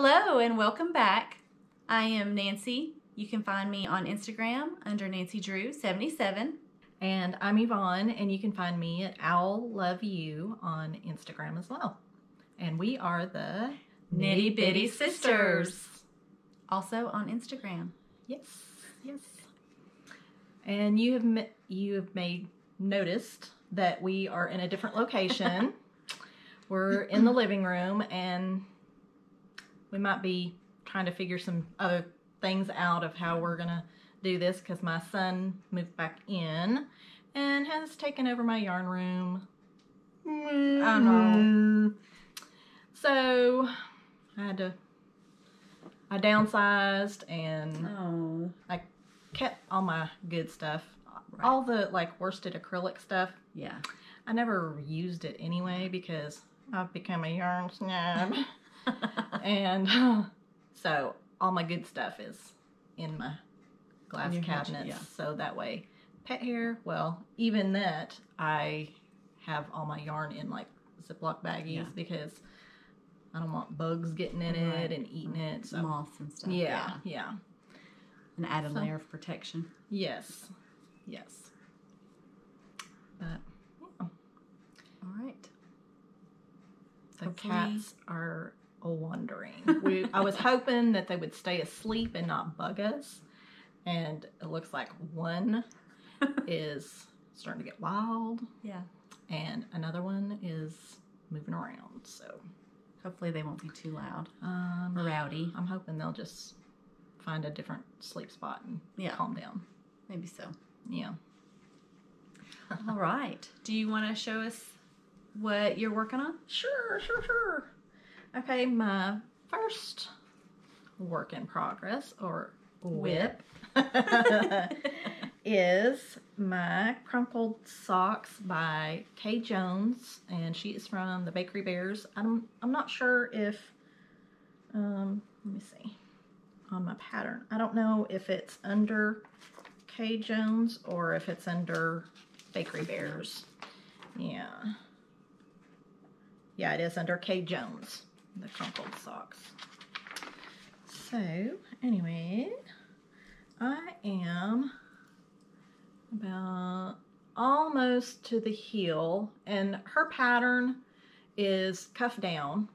Hello and welcome back. I am Nancy. You can find me on Instagram under NancyDrew77. And I'm Yvonne, and you can find me at Owl Love You on Instagram as well. And we are the Knitty Bitty Sisters. Also on Instagram. Yes, yes. And you have noticed that we are in a different location. We're in the living room, and we might be trying to figure some other things out of how we're gonna do this because my son moved back in and has taken over my yarn room. I know. So I downsized and I kept all my good stuff. Right. All the worsted acrylic stuff. Yeah. I never used it anyway because I've become a yarn snob. And so all my good stuff is in my glass cabinets. Yeah. So that way, pet hair, well, even that, I have all my yarn in Ziploc baggies because I don't want bugs getting in it and eating it. So. Moths and stuff. Yeah. An added layer of protection. Yes. But, yeah. All right. The cats are wandering. I was hoping that they would stay asleep and not bug us. And it looks like one is starting to get wild. Yeah. And another one is moving around. So hopefully they won't be too loud or rowdy. I'm hoping they'll just find a different sleep spot and calm down. Maybe so. Yeah. All right. Do you want to show us what you're working on? Sure. Okay, my first work in progress, or whip, is my Crunkled socks by Kay Jones, and she is from the Bakery Bears. I'm not sure if, let me see, on my pattern. I don't know if it's under Kay Jones or if it's under Bakery Bears. Yeah, it is under Kay Jones, the Crunkled socks. So, anyway, I am about almost to the heel, and her pattern is cuff down,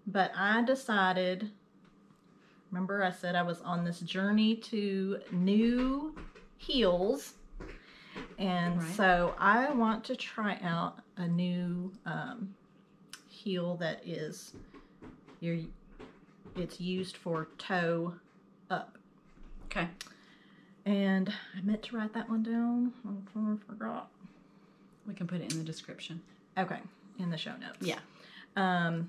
but I decided, remember I said I was on this journey to new heels, and so I want to try out a new heel that is it's used for toe up. Okay. And I meant to write that one down. I forgot. We can put it in the description. Okay, in the show notes. Yeah. I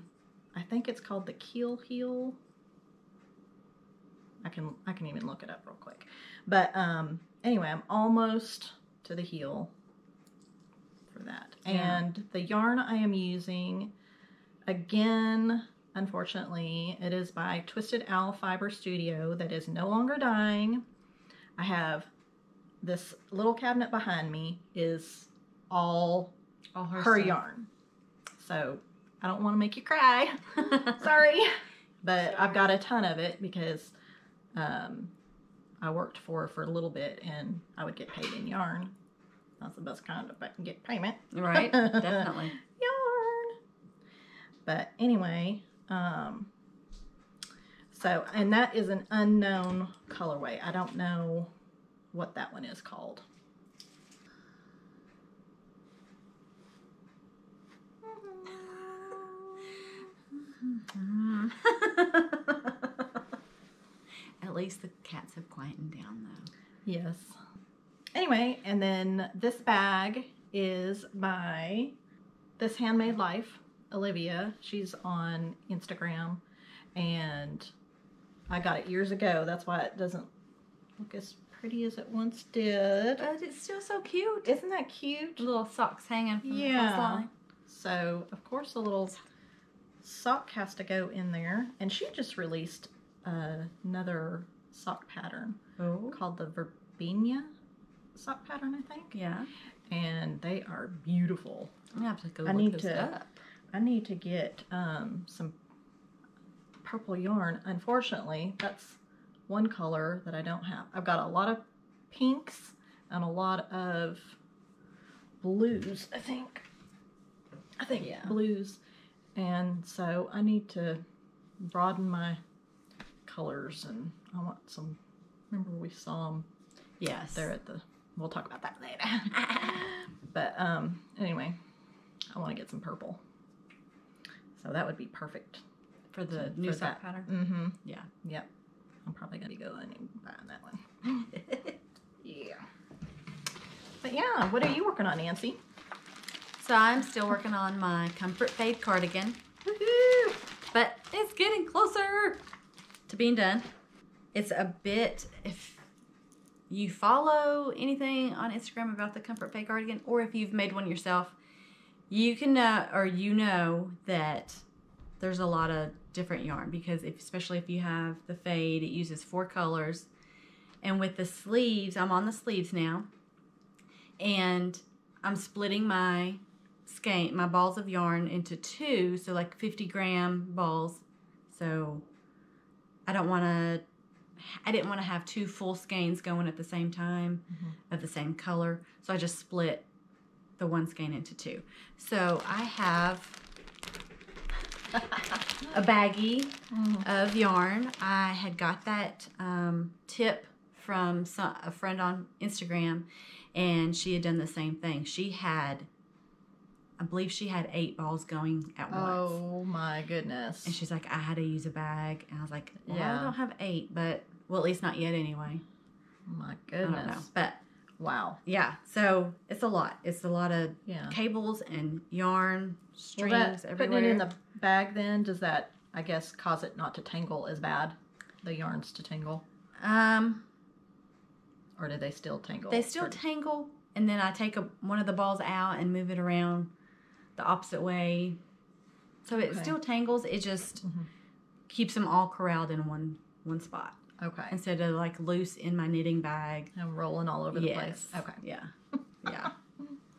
think it's called the keel heel. I can even look it up real quick. But anyway, I'm almost to the heel for that. Yeah. And the yarn I am using, again, unfortunately, it is by Twisted Owl Fiber Studio that is no longer dyeing. I have this little cabinet behind me is all her yarn. So I don't want to make you cry. Sorry. But I've got a ton of it because I worked for her for a little bit and I would get paid in yarn. That's the best kind if I can get payment. Right, definitely. Yarn. But anyway, so, and that is an unknown colorway. I don't know what that one is called. At least the cats have quietened down, though. Yes. Anyway, and then this bag is by This Handmade Life, Olivia. She's on Instagram, and I got it years ago. That's why it doesn't look as pretty as it once did. But it's still so cute. Isn't that cute? Little socks hanging from the clothesline. So, of course, a little sock has to go in there. And she just released another sock pattern called the Verbena sock pattern, I think. Yeah. And they are beautiful. I'm going to have to go look those up. I need to get some purple yarn. Unfortunately, that's one color that I don't have. I've got a lot of pinks and a lot of blues, I think. Yeah. Blues. And so I need to broaden my colors, and I want some, remember we saw them there at the, we'll talk about that later. But anyway, I want to get some purple. So that would be perfect. For the new sock pattern? Mm-hmm. Yeah. Yep. I'm probably going to go in and buy that one. Yeah. But yeah, what are you working on, Nancy? So I'm still working on my Comfort Fade cardigan. Woohoo! But it's getting closer to being done. It's a bit, if you follow anything on Instagram about the Comfort Fade cardigan, or if you've made one yourself, you can know that there's a lot of different yarn, because especially if you have the fade, it uses 4 colors. And with the sleeves, I'm on the sleeves now, and I'm splitting my skein, my balls of yarn into 2, so like 50-gram balls. So I didn't want to have 2 full skeins going at the same time of the same color, so I just split the one skein into 2. So I have a baggie of yarn. I had got that tip from a friend on Instagram, and she had done the same thing. She had, I believe she had 8 balls going at once. Oh my goodness. And she's like, I had to use a bag. And I was like, well, I don't have 8, but, well, at least not yet anyway. Oh my goodness. I don't know. But wow. yeah, so it's a lot. It's a lot of cables and yarn, strings everywhere. Putting it in the bag then, does that, I guess, cause it not to tangle as bad? The yarns to tangle? Or do they still tangle? They still tangle, and then I take one of the balls out and move it around the opposite way. So it still tangles. It just keeps them all corralled in one spot. Okay. Instead of like loose in my knitting bag. And rolling all over the place. Okay. Yeah. Yeah.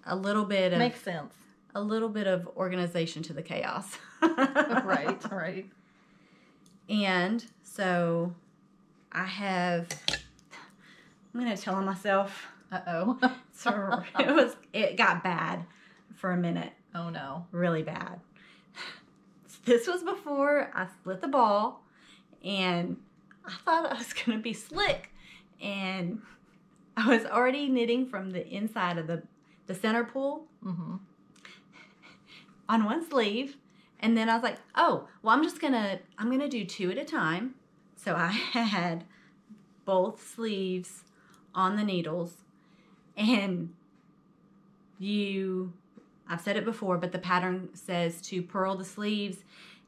A little bit of... Makes sense. A little bit of organization to the chaos. Right. And so I have... I'm going to tell myself. Uh-oh. So it got bad for a minute. Oh no. Really bad. This was before I split the ball, and I thought I was going to be slick, and I was already knitting from the inside of the center pull on one sleeve, and then I was like, oh, well, I'm going to do 2 at a time. So I had both sleeves on the needles, and I've said it before, but the pattern says to purl the sleeves,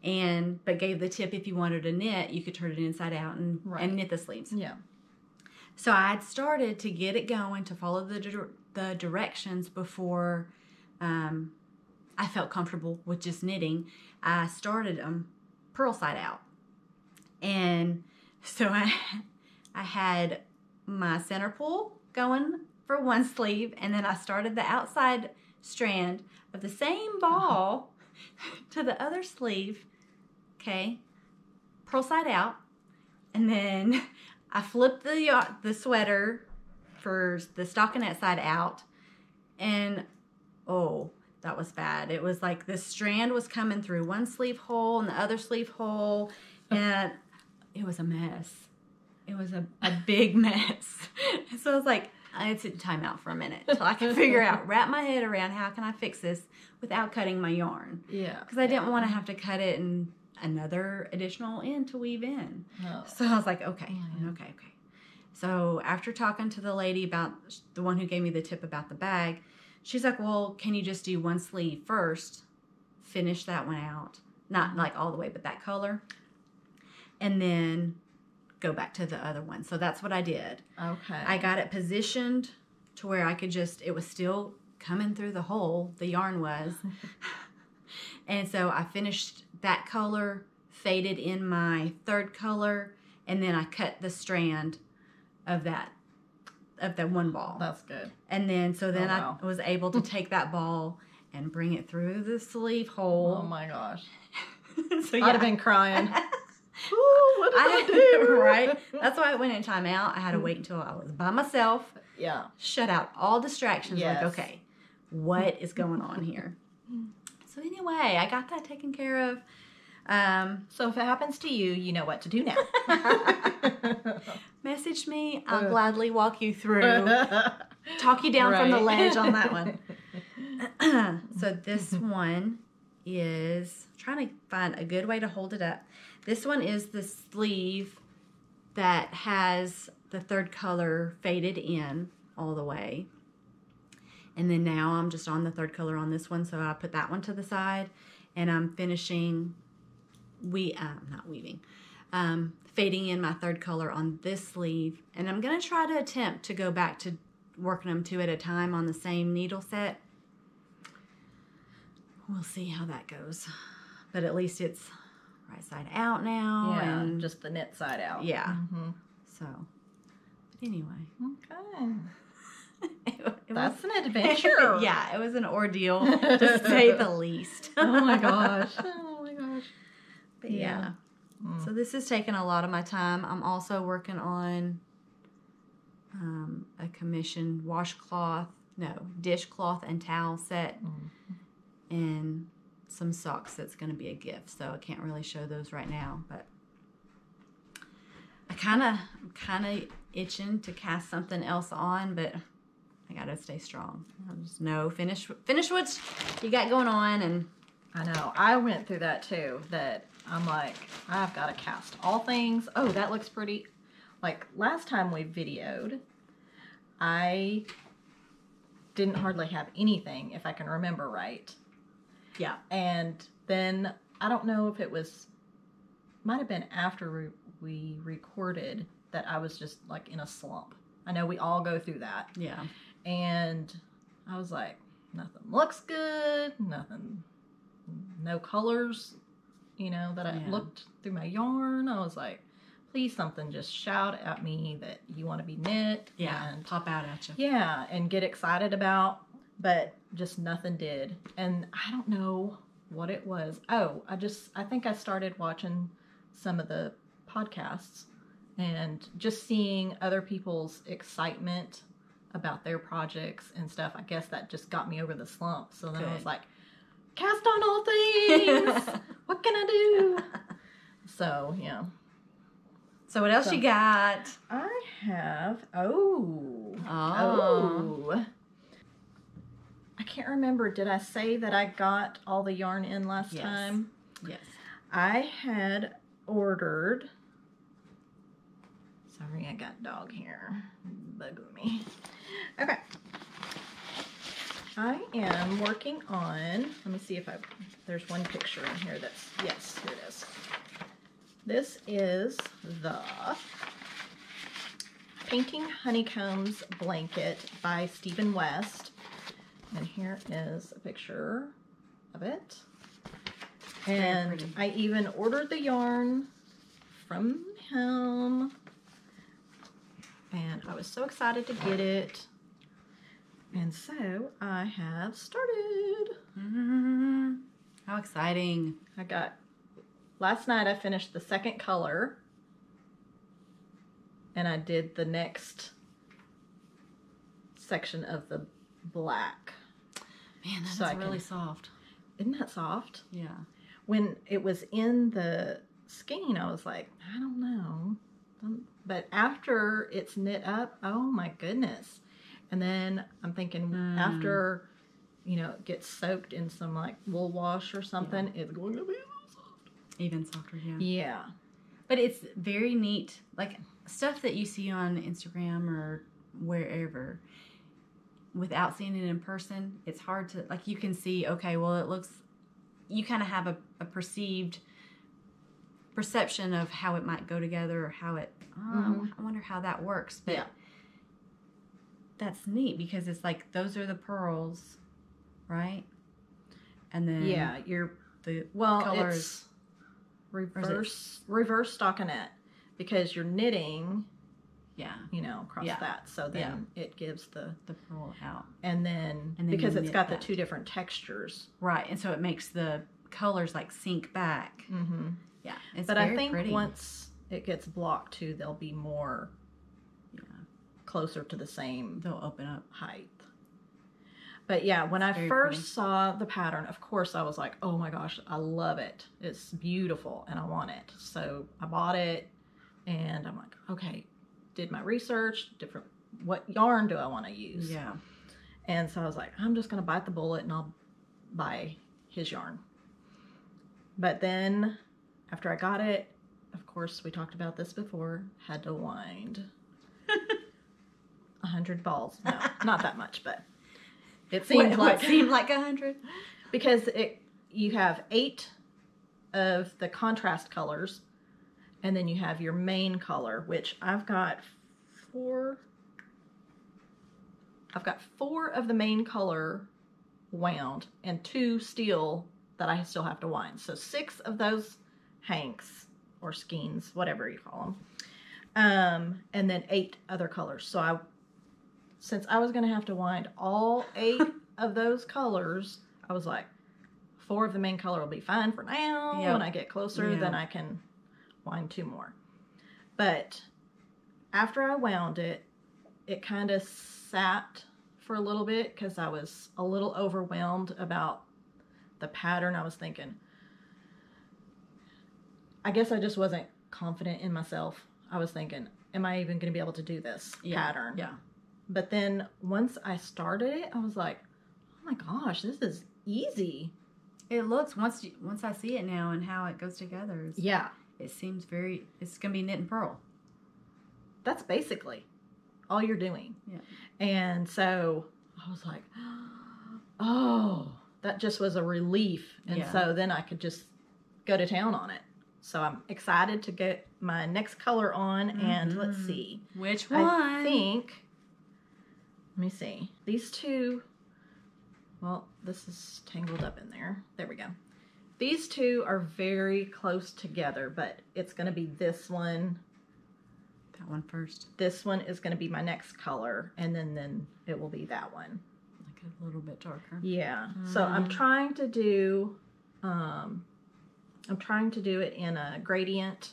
but gave the tip if you wanted to knit, you could turn it inside out and knit the sleeves. Yeah. So I had started to get it going, to follow the directions before I felt comfortable with just knitting. I started them purl side out. And so I had my center pull going for one sleeve, and then I started the outside strand of the same ball to the other sleeve, okay, purl side out, and then I flipped the sweater for the stockinette side out, and oh, that was bad. It was like the strand was coming through one sleeve hole and the other sleeve hole, and it was a mess. It was a big mess. So I was like, I had to time out for a minute till I could wrap my head around how can I fix this without cutting my yarn. Yeah. Because I didn't want to have to cut it and another additional end to weave in. Oh. So I was like, okay. So after talking to the lady about, the one who gave me the tip about the bag, she's like, well, can you just do one sleeve first, finish that one out, not like all the way, but that color, and then go back to the other one. So that's what I did. Okay. I got it positioned to where I could it was still coming through the hole, the yarn was. And so I finished that color, faded in my third color, and then I cut the strand of that one ball. That's good. And then, I was able to take that ball and bring it through the sleeve hole. Oh my gosh. So I'd have been crying. Ooh, what did I do? Right? That's why I went in timeout. I had to wait until I was by myself. Yeah. Shut out all distractions. Yes. Like, okay, what is going on here? So anyway, I got that taken care of. So if it happens to you, you know what to do now. Message me. I'll gladly walk you through. Talk you down from the ledge on that one. So this one is, trying to find a good way to hold it up. This one is the sleeve that has the third color faded in all the way. And then now I'm just on the third color on this one, so I put that one to the side, and I'm finishing, fading in my third color on this sleeve. And I'm going to try to attempt to go back to working them 2 at a time on the same needle set. We'll see how that goes. But at least it's right side out now. Yeah, and just the knit side out. Yeah. Mm-hmm. So, but anyway. Okay. It That's an adventure. Yeah, it was an ordeal, to say the least. Oh my gosh. Oh my gosh. But yeah. So this is taking a lot of my time. I'm also working on a commissioned dishcloth and towel set, and some socks that's going to be a gift. So I can't really show those right now, but I'm kind of itching to cast something else on, but I gotta stay strong. I just know finish what you got going on. And I know, I went through that too, that I'm like, I've got to cast all things. Oh, that looks pretty. Like last time we videoed, I didn't hardly have anything, if I can remember right. Yeah. And then I don't know if it was, might have been after we recorded, that I was just like in a slump. I know we all go through that. Yeah. And I was like, nothing looks good, no colors, that I looked through my yarn. I was like, please, something just shout at me that you want to be knit. Yeah, and pop out at you. Yeah, and get excited about, but just nothing did. And I don't know what it was. Oh, I think I started watching some of the podcasts and just seeing other people's excitement about their projects and stuff. I guess that just got me over the slump. So then I was like, cast on all things. What can I do? So, yeah. So what else you got? I have, I can't remember. Did I say that I got all the yarn in last time? Yes. I had ordered, sorry, I got dog here bugging me. Okay. I am working on, let me see if there's one picture in here that's, yes, here it is. This is the Painting Honeycombs blanket by Stephen West. And here is a picture of it. And I even ordered the yarn from him. And I was so excited to get it. And so I have started. Mm-hmm. How exciting. Last night I finished the second color. And I did the next section of the black. Man, that's really soft. Isn't that soft? Yeah. When it was in the skein, I was like, I don't know. But after it's knit up, oh my goodness. And then I'm thinking after, it gets soaked in some like wool wash or something, it's going to be a little soft. Even softer, yeah. Yeah. But it's very neat. Like stuff that you see on Instagram or wherever, without seeing it in person, it's hard to, like, you can see, okay, well, it looks, you kind of have a perception of how it might go together or how it, I wonder how that works. But that's neat because it's like, those are the pearls, right? And then the colors. It's reverse stockinette because you're knitting across that. So then it gives the pearl out. And then because it's got the two different textures. Right. And so it makes the colors like sink back. Mm-hmm. Yeah, it's but very I think pretty. once it gets blocked too, they'll be more closer to the same They'll open up. height. But yeah, when I very first pretty. saw the pattern, of course I was like, oh my gosh, I love it. It's beautiful and I want it. So I bought it and I'm like, okay, did my research, what yarn do I want to use? Yeah. And so I was like, I'm just going to bite the bullet and I'll buy his yarn. But then after I got it, of course, we talked about this before, had to wind 100 balls. No, not that much, but it seemed What seemed like 100? Because you have 8 of the contrast colors, and then you have your main color, which I've got 4. I've got 4 of the main color wound and 2 steel that I still have to wind. So 6 of those hanks or skeins, whatever you call them, and then 8 other colors. So since I was going to have to wind all 8 of those colors, I was like, 4 of the main color will be fine for now. Yep. When I get closer, then I can wind 2 more. But after I wound it, it kind of sat for a little bit because I was a little overwhelmed about the pattern. I was thinking, I guess I just wasn't confident in myself. I was thinking, am I even going to be able to do this pattern? Yeah. But then once I started it, I was like, oh my gosh, this is easy. It looks, once I see it now and how it goes together, it seems it's going to be knit and purl. That's basically all you're doing. Yeah. And so I was like, oh, that just was a relief. And so then I could just go to town on it. So I'm excited to get my next color on, and let's see. Which one? I think, let me see. These 2, well, this is tangled up in there. There we go. These 2 are very close together, but it's going to be this one. That one first. This one is going to be my next color, and then it will be that one. Like a little bit darker. Yeah. So I'm trying to do it in a gradient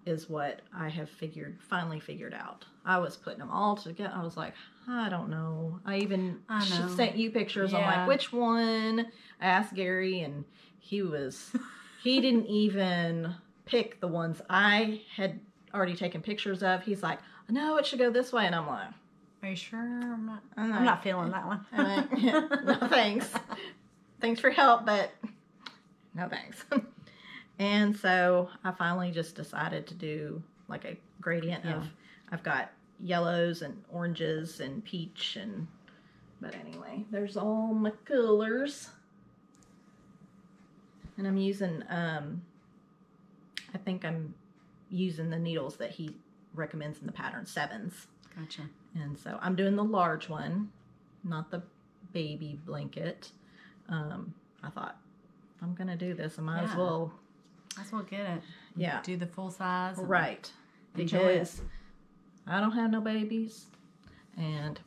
is what I have finally figured out. I was putting them all together. I was like, I don't know. I sent you pictures. I'm like, which one? I asked Gary, and he didn't even pick the ones I had already taken pictures of. He's like, no, it should go this way. And I'm like, are you sure? I'm not feeling that one. No thanks. Thanks for your help, but no thanks. And so I finally just decided to do like a gradient of, I've got yellows and oranges and peach, but anyway, there's all my colors. And I'm using, I think I'm using the needles that he recommends in the pattern, 7s. Gotcha. And so I'm doing the large one, not the baby blanket. I thought, if I'm going to do this, I might as well. Might as well get it. Yeah. Do the full size. Right. Enjoy it. Because I don't have no babies, and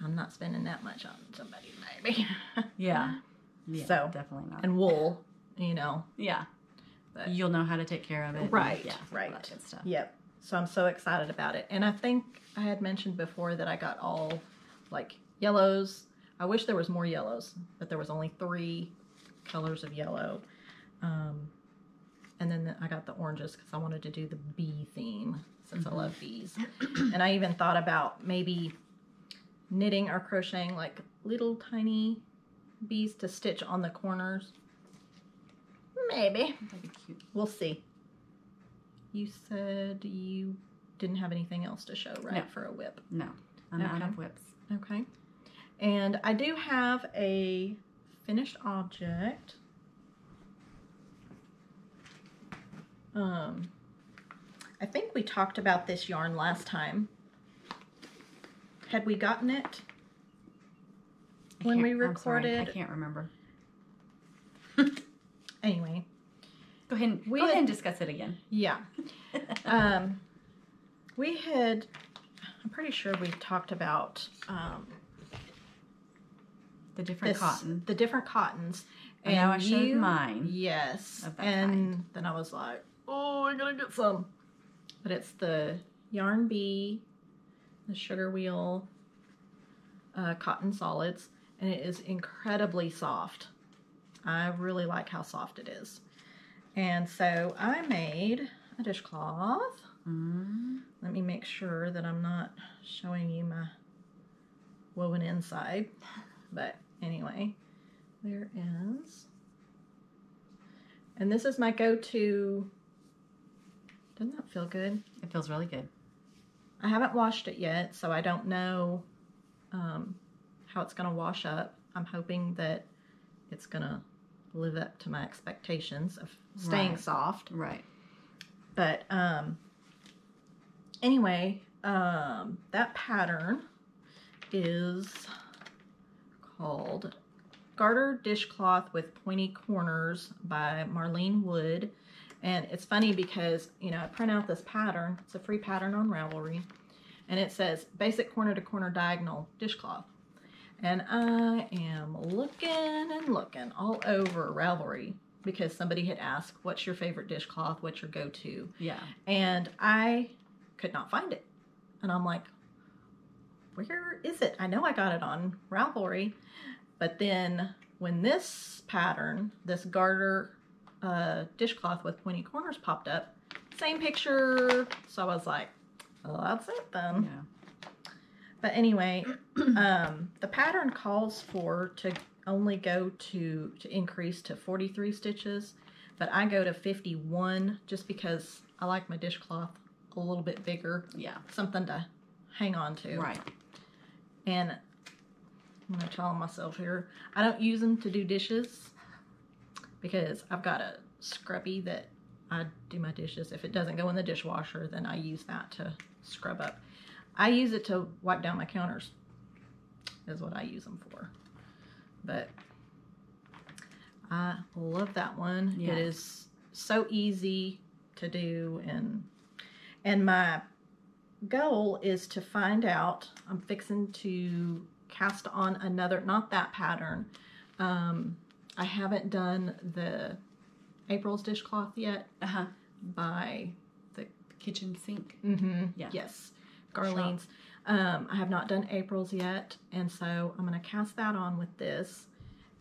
I'm not spending that much on somebody's baby. Yeah, so, definitely not. And wool, you know. Yeah. But, you'll know how to take care of it. Right. Yeah. Right. All that good stuff. Yep. So I'm so excited about it. And I think I had mentioned before that I got all like yellows. I wish there was more yellows, but there was only 3 colors of yellow. And then I got the oranges because I wanted to do the bee theme since I love bees. And I even thought about maybe knitting or crocheting like little tiny bees to stitch on the corners. Maybe. That'd be cute. We'll see. You said you didn't have anything else to show, right? No. For a whip. No. I'm out of whips. Okay. And I do have a finished object. I think we talked about this yarn last time. Had we gotten it when we recorded? I'm sorry, I can't remember. Anyway. Go ahead and discuss it again. Yeah. We had, I'm pretty sure we talked about the different cottons. The different cottons. And now I showed mine. Yes. Of that and kind. then I was like, oh, I'm going to get some. But it's the Yarn Bee, the Sugarwheel cotton solids. And it is incredibly soft. I really like how soft it is. And so I made a dishcloth. Let me make sure that I'm not showing you my woven inside. But anyway, there is. And this is my go-to. Doesn't that feel good? It feels really good. I haven't washed it yet, so I don't know how it's going to wash up. I'm hoping that it's going to live up to my expectations of staying soft. Right. But anyway, that pattern is called Garter Dishcloth with Pointy Corners by Marlene Wood. And it's funny because, you know, I print out this pattern. It's a free pattern on Ravelry. And it says basic corner to corner diagonal dishcloth. And I am looking and looking all over Ravelry because somebody had asked, what's your favorite dishcloth? What's your go-to? Yeah. And I could not find it. And I'm like, where is it? I know I got it on Ravelry. But then when this pattern, this Garter dishcloth with pointy corners popped up, same picture. So I was like, well, that's it then. Yeah. But anyway, the pattern calls for to only go to increase to 43 stitches, but I go to 51 just because I like my dishcloth a little bit bigger. Yeah. Something to hang on to. Right. And I'm going to tell myself here, I don't use them to do dishes because I've got a scrubby that I do my dishes. If it doesn't go in the dishwasher, then I use that to scrub up. I use it to wipe down my counters, is what I use them for. But I love that one. Yes. It is so easy to do, and my goal is to find out. I'm fixing to cast on another, not that pattern. I haven't done the April's dishcloth yet. By the kitchen sink. Yeah. Yes. Garlene's. I have not done April's yet, and so I'm going to cast that on with this,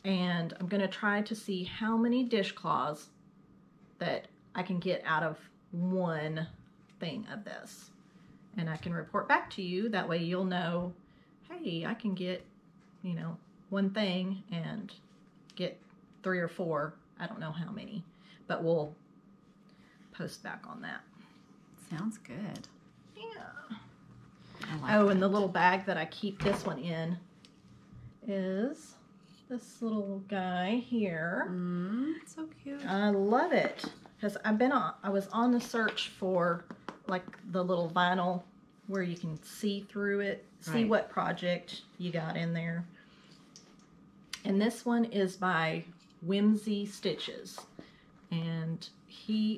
and I'm going to try to see how many dishcloths that I can get out of one thing of this, and I can report back to you. That way you'll know, hey, I can get, you know, one thing and get 3 or 4. I don't know how many, but we'll post back on that. Sounds good. Yeah. Like oh, and the little bag that I keep this one in is this little guy here. So cute. I love it because I was on the search for like the little vinyl where you can see through it, see what project you got in there. And this one is by Whimzeestitches, and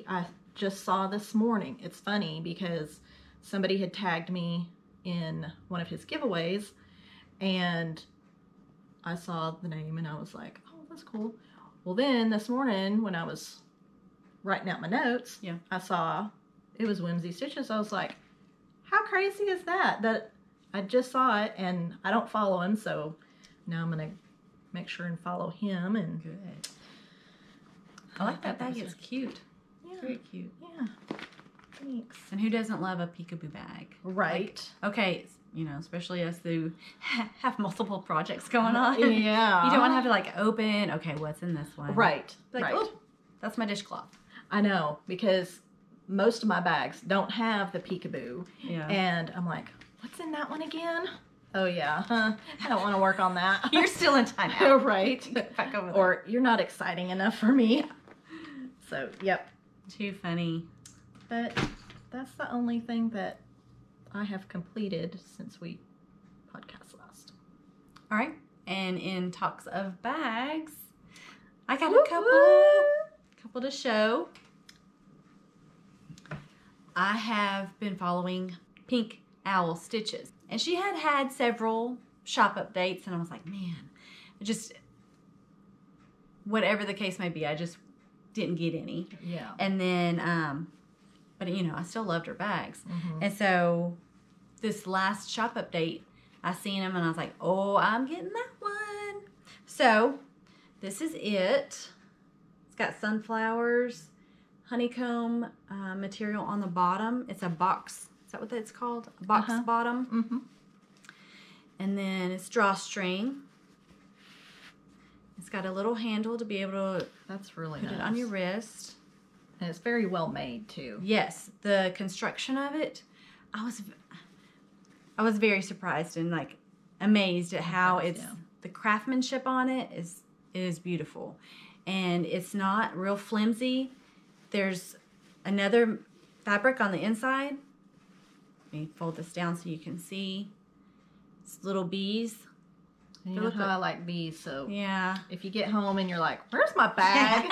I just saw this morning. It's funny because somebody had tagged me in one of his giveaways, and I saw the name and I was like, oh, that's cool. Well, then this morning when I was writing out my notes, I saw it was Whimzeestitches. I was like, how crazy is that? That I just saw it, and I don't follow him, so now I'm gonna make sure and follow him. And good. I like that bag. It's cute. Yeah. Very cute. Yeah. Thanks. And who doesn't love a peekaboo bag? Right. Like, okay, you know, especially us who have multiple projects going on. Yeah. You don't want to have to like open, okay, what's in this one? Right. Like, right. oh, that's my dishcloth. I know, because most of my bags don't have the peekaboo. Yeah. And I'm like, what's in that one again? Oh, yeah. I don't want to work on that. You're still in timeout. Right. Back over there. Or you're not exciting enough for me. Yeah. So, yep. Too funny. But that's the only thing that I have completed since we podcast last. All right. And in talks of bags, I got Woo-hoo! a couple to show. I have been following Pink Owl Stitches, and she had several shop updates, and I was like, man, whatever the case may be, I just didn't get any. Yeah. And then, but you know, I still loved her bags. Mm-hmm. And so this last shop update, I seen them and I was like, oh, I'm getting that one. So this is it. It's got sunflowers, honeycomb material on the bottom. It's a box. Is that what that's called? A box bottom. Mm-hmm. And then it's drawstring. It's got a little handle to be able to That's really put nice. it on your wrist. And it's very well made too. Yes, the construction of it, I was very surprised and like amazed at how it's the craftsmanship on it is beautiful, and it's not real flimsy. There's another fabric on the inside. Let me fold this down so you can see. It's little bees. And you know how I like bees, so Yeah. if you get home and you're like, "Where's my bag?"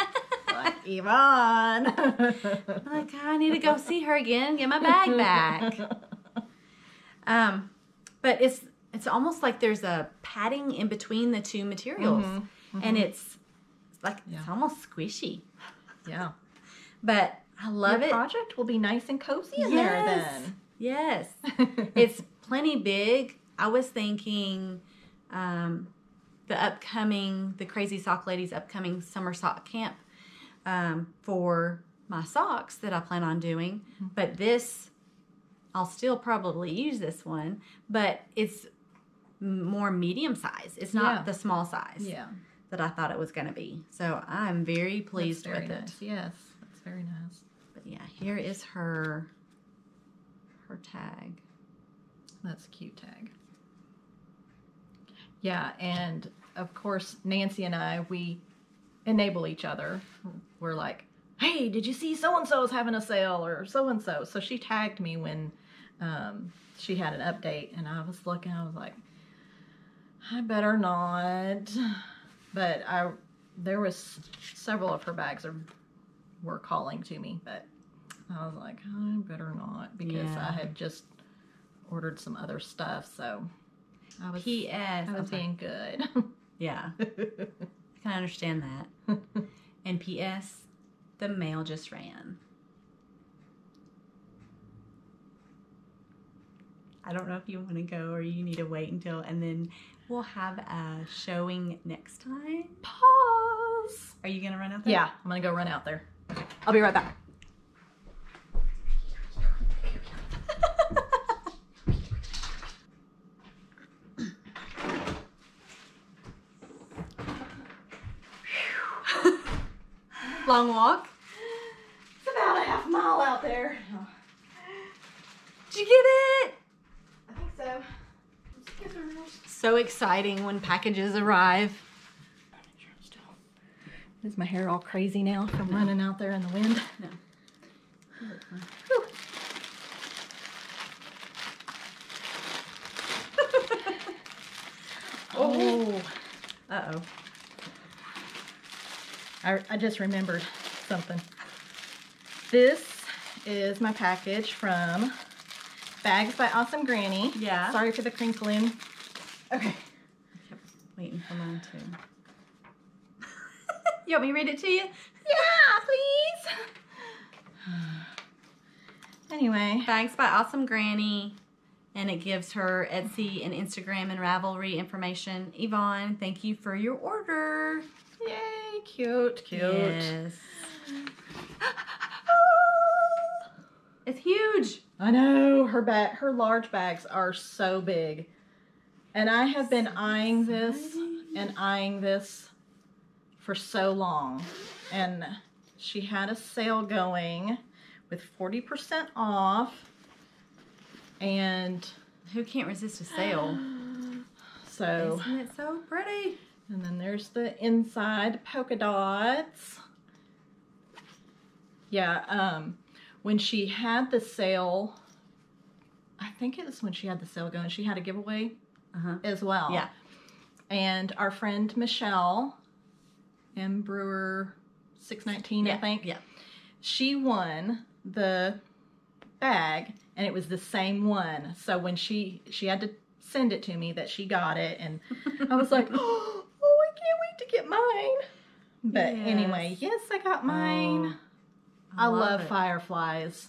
Like, Yvonne. I'm like, I need to go see her again, get my bag back. But it's almost like there's a padding in between the two materials, and it's like it's almost squishy. Yeah. But I love Your it. project will be nice and cozy in there then. Yes. It's plenty big. I was thinking the Crazy Sock Ladies upcoming summer sock camp for my socks that I plan on doing. But this, I'll still probably use this one, but it's more medium size. It's not the small size that I thought it was going to be. So I'm very pleased with it. Yes, that's very nice. But yeah, here is her tag. That's a cute tag. Yeah, and of course, Nancy and I, we enable each other. We're like, hey, did you see so-and-so's having a sale or so-and-so? So she tagged me when she had an update, and I was looking, I was like, I better not. But there was several of her bags were calling to me, but I was like, I better not, because I had just ordered some other stuff, so I was being good. Yeah. I can understand that. And P.S., the mail just ran. I don't know if you want to go or you need to wait until, and then we'll have a showing next time. Pause. Are you going to run out there? Yeah, I'm going to go run out there. I'll be right back. Long walk? It's about a half mile out there. Did you get it? I think so. So exciting when packages arrive. Is my hair all crazy now from running out there in the wind? No. Oh. Uh-oh. I just remembered something. This is my package from Bags by Awesome Granny. Yeah. Sorry for the crinkling. Okay. I kept waiting for mine too. You want me to read it to you? Yeah, please. Anyway. Bags by Awesome Granny. And it gives her Etsy and Instagram and Ravelry information. Yvonne, thank you for your order. Yay, cute, cute. Yes. It's huge. I know, her large bags are so big. And I have been eyeing this and eyeing this for so long. And she had a sale going with 40% off. And who can't resist a sale? So, isn't it so pretty? And then there's the inside polka dots. Yeah, when she had the sale, I think it was when she had the sale going, she had a giveaway as well. Yeah. And our friend Michelle, M. Brewer 619, I think. Yeah. She won the bag, and it was the same one. So when she had to send it to me that she got it, and I was like, oh, I can't wait to get mine. But Yes. anyway, yes, I got mine. I love it. fireflies.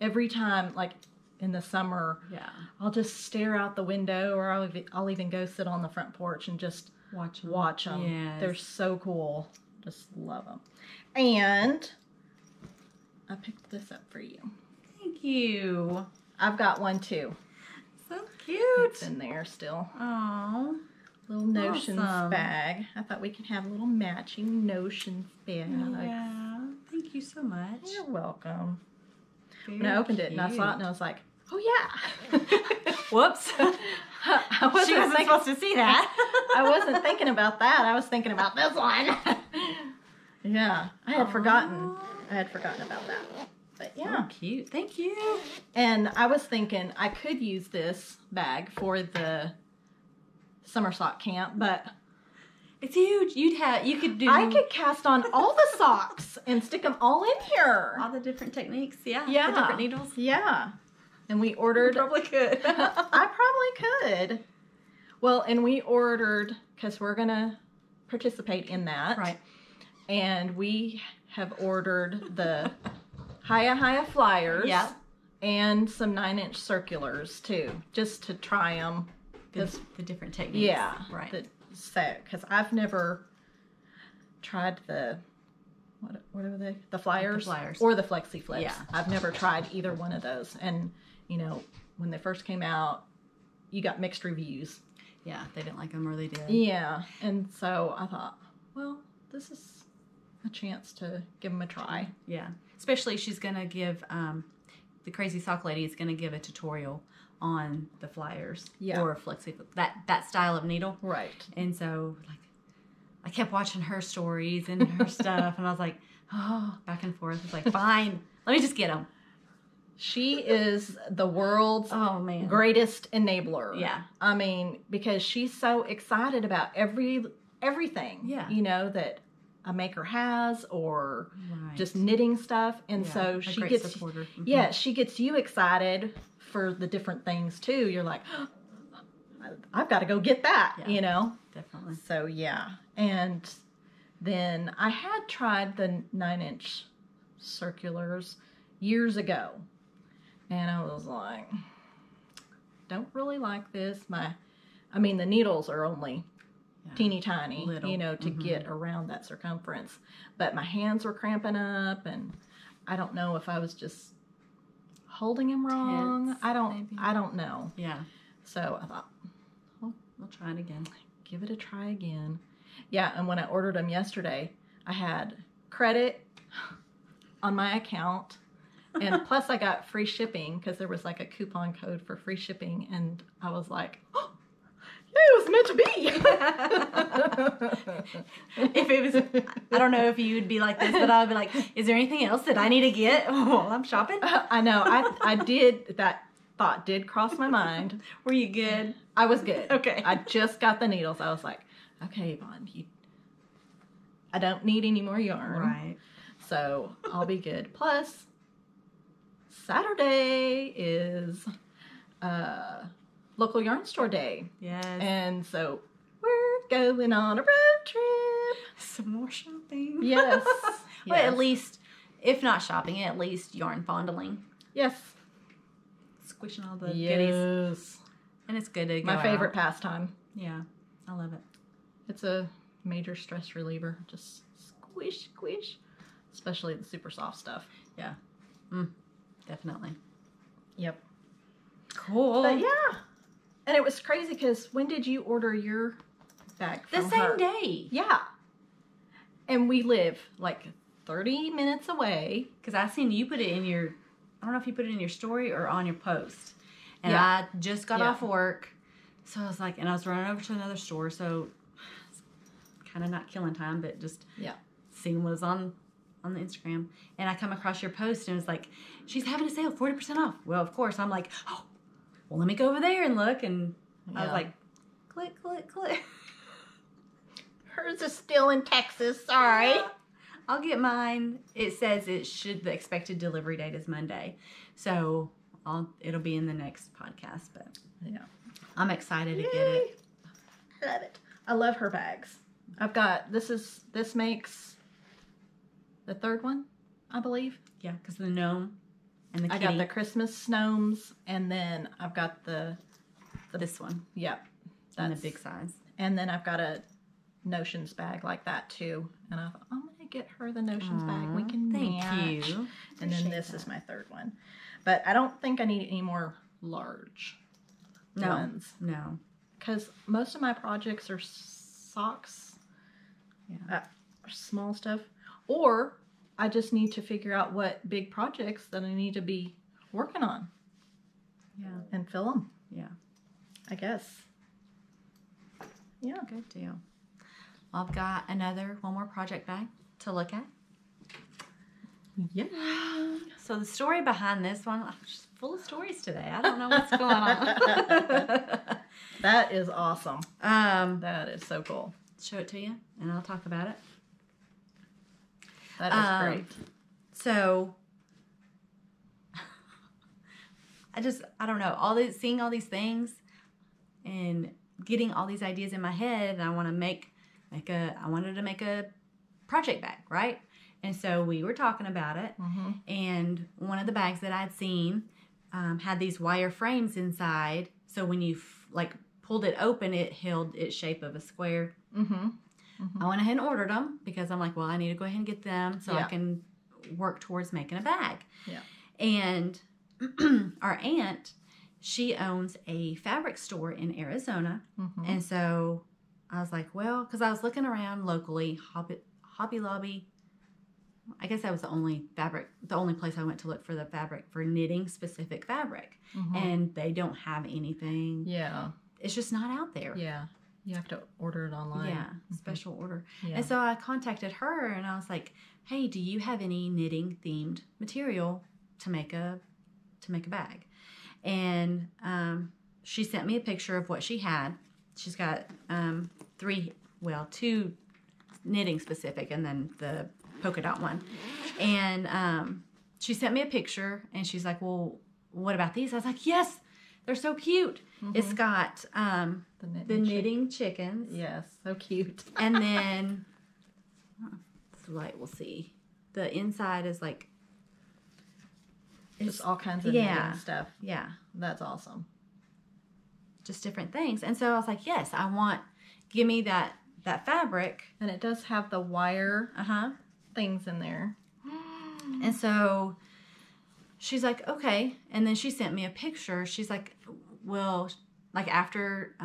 Every time, like in the summer, Yeah. I'll just stare out the window, or I'll even go sit on the front porch and just watch them. Yes. They're so cool. Just love them. And I picked this up for you. Thank you. I've got one too. So cute. It's in there still. Oh. Little Notions Awesome. bag. I thought we could have a little matching Notions bag. Yeah. Thank you so much. You're welcome. Very When I opened it and I saw it and I was like, oh yeah. Whoops. I wasn't supposed to see that. I wasn't thinking about that. I was thinking about this one. Yeah. I had forgotten about that. But yeah. Oh, cute. Thank you. And I was thinking I could use this bag for the summer sock camp, but It's huge. You could do I could cast on all the socks and stick them all in here. all the different techniques. Yeah. Yeah. The different needles. Yeah. And we ordered. Probably could. I probably could. Well, and we ordered, because we're going to participate in that. Right. And we have ordered the Hiya flyers. Yeah. And some 9-inch circulars too, just to try them. The different techniques. Yeah. Right. So, because I've never tried the, what are they? The flyers? The flyers. Or the flexi flips. Yeah. I've never tried either one of those. And, you know, when they first came out, you got mixed reviews. Yeah. They didn't like them or they did. Yeah. And so I thought, well, this is a chance to give them a try. Yeah. Especially she's going to give, the Crazy Sock Lady is going to give a tutorial on the flyers. Yeah. Or flexi, that style of needle. Right. And so, like, I kept watching her stories and her stuff, and I was like, oh, back and forth. It's like, fine, let me just get them. She is the world's greatest enabler. Yeah. I mean, because she's so excited about everything. Yeah. You know, that a maker has, or Right. just knitting stuff. And Yeah, so a she great gets, supporter. Mhm. yeah, she gets you excited for the different things too. You're like, oh, I've got to go get that, Yeah. you know? Definitely. So yeah. And then I had tried the 9-inch circulars years ago. And I was like, don't really like this. The needles are only teeny tiny, Little. you know, to get around that circumference. But my hands were cramping up, and I don't know if I was just holding them wrong. Tense, I maybe. don't know. Yeah. So I thought, We'll try it again. give it a try again. Yeah, and when I ordered them yesterday, I had credit on my account, and plus I got free shipping because there was like a coupon code for free shipping, and I was like, oh, yeah, it was meant to be. If it was, I don't know if you would be like this, but I would be like, is there anything else that I need to get while I'm shopping? I know. I did, that thought did cross my mind. Were you good? I was good. Okay. I just got the needles. I was like, okay, Yvonne, I don't need any more yarn. Right. So I'll be good. Plus, Saturday is local yarn store day. Yes. And so we're going on a road trip. Some more shopping. Yes. Well, Yes. at least, if not shopping, at least yarn fondling. Yes. Squishing all the goodies. Yes. And it's good to go My favorite out. pastime. Yeah. I love it. It's a major stress reliever. Just squish, squish. Especially the super soft stuff. Yeah. Definitely. Yep. Cool. But yeah. And it was crazy because when did you order your bag The from same her? day. Yeah. And we live like 30 minutes away. Because I seen you put it in your, I don't know if you put it in your story or on your post. And Yeah. I just got Yeah. off work. So I was like, and I was running over to another store. So kind of not killing time, but just seeing what was on the Instagram. And I come across your post and it was like, she's having a sale, 40% off. Well, of course, I'm like, oh, well, let me go over there and look. And I was like, click, click, click. Hers is still in Texas. Sorry. Yeah. I'll get mine. It says the expected delivery date is Monday. So it'll be in the next podcast, but Yeah. I'm excited to get it. Love it. I love her bags. I've got, this makes the third one, I believe. Yeah, because the gnome and the kitty. I got the Christmas gnomes, and then I've got this one. Yep. And the big size. And then I've got a Notions bag like that too. And I thought, I'm going to get her the Notions bag. We can match. Thank you. And then this is my third one. But I don't think I need any more large ones. No. Because most of my projects are socks. Yeah. Small stuff. Or I just need to figure out what big projects that I need to be working on. Yeah. And fill them. Yeah. I guess. Yeah. Good deal. I've got one more project bag to look at. Yeah. So the story behind this one, I'm just full of stories today. I don't know what's going on. That is awesome. That is so cool. Show it to you, and I'll talk about it. That is great. So, I don't know, seeing all these things and getting all these ideas in my head, and I want to I wanted to make a project bag, right? And so we were talking about it, and one of the bags that I'd seen had these wire frames inside, so when you pulled it open, it held its shape of a square. I went ahead and ordered them because I'm like, well, I need to go ahead and get them so I can work towards making a bag. Yeah. And our aunt, she owns a fabric store in Arizona, and so I was like, well, because I was looking around locally, Hobby Lobby. I guess that was the only place I went to look for the fabric for knitting specific fabric, and they don't have anything. Yeah. It's just not out there. Yeah. You have to order it online. Yeah, special order. Yeah. And so I contacted her and I was like, hey, do you have any knitting themed material to make a bag? And she sent me a picture of what she had. She's got two knitting specific and then the polka dot one. And she sent me a picture and she's like, well, what about these? I was like, yes, they're so cute. It's got the knitting chickens. Yes, so cute. And then, the light we'll see. The inside is like... Just all kinds of knitting stuff. Yeah. That's awesome. Just different things. And so I was like, yes, give me that fabric. And it does have the wire things in there. And so she's like, okay. And then she sent me a picture. She's like, well, after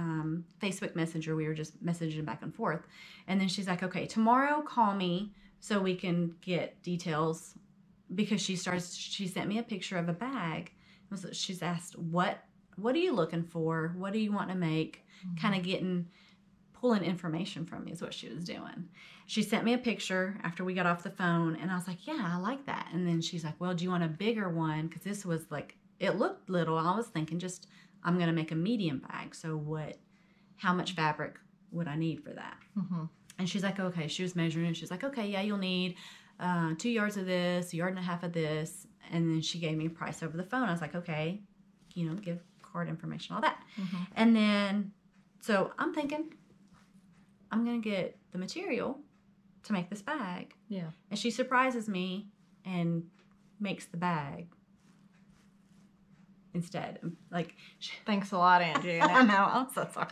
Facebook Messenger, we were just messaging back and forth. And then she's like, okay, tomorrow call me so we can get details, because she sent me a picture of a bag. She's asked, what are you looking for? What do you want to make? Kind of pulling information from me is what she was doing. She sent me a picture after we got off the phone, and I was like, yeah, I like that. And then she's like, well, do you want a bigger one? Because this was it looked little. I was thinking I'm going to make a medium bag. So how much fabric would I need for that? And she's like, okay. She was measuring, and she's like, okay, yeah, you'll need 2 yards of this, 1.5 yards of this. And then she gave me a price over the phone. I was like, okay, give card information, all that. And then, so I'm thinking, I'm going to get the material to make this bag. Yeah. And she surprises me and makes the bag instead. Thanks a lot, Angie. I know, I'm so sorry.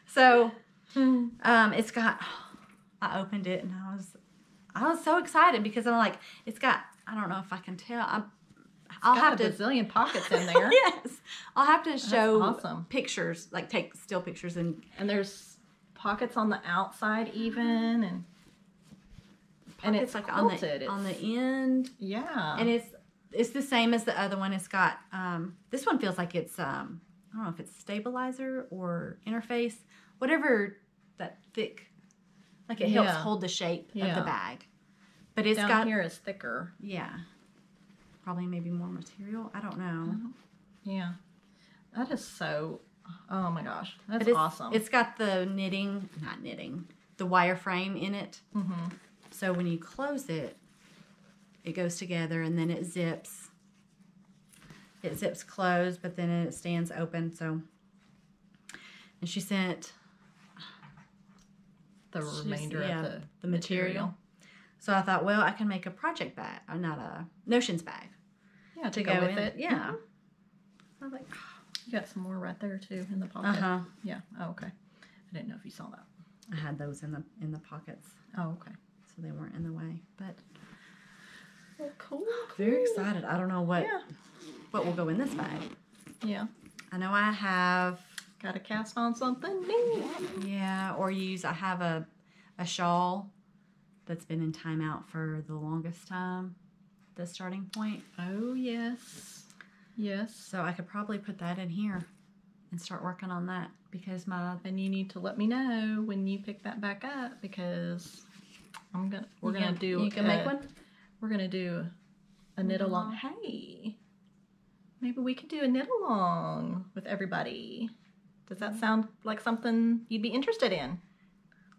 So, it's got, I opened it and I was so excited because I'm like, it's got, I don't know if I can tell, I'll have a bazillion pockets in there. Yes. I'll have to show pictures, take still pictures. And there's pockets on the outside even. And it's on the end. Yeah. And it's the same as the other one. It's got, this one feels like it's, I don't know if it's stabilizer or interface, whatever that thick, it helps hold the shape of the bag. But it's down here is thicker. Yeah. Probably maybe more material. I don't know. Yeah. That is so, oh my gosh. That's awesome. It's got the the wire frame in it. So when you close it, it goes together and then it zips. It zips closed, but then it stands open. So, and she sent the remainder of the material. So I thought, well, I can make a project bag, not a notions bag. Yeah, to go with it. Yeah. Mm-hmm. So I was like, you got some more right there too in the pocket. Yeah. Oh, okay. I didn't know if you saw that. I had those in the pockets. Oh, okay. So they weren't in the way. But well, cool. Very excited. I don't know what will go in this bag. Yeah. I know I have got to cast on something new. Yeah, or I have a shawl that's been in timeout for the longest time. The starting point. Oh, yes. Yes. So I could probably put that in here and start working on that because and you need to let me know when you pick that back up because we're gonna do you can make one? We're gonna do a knit along. Hey, maybe we could do a knit along with everybody. Does that sound like something you'd be interested in?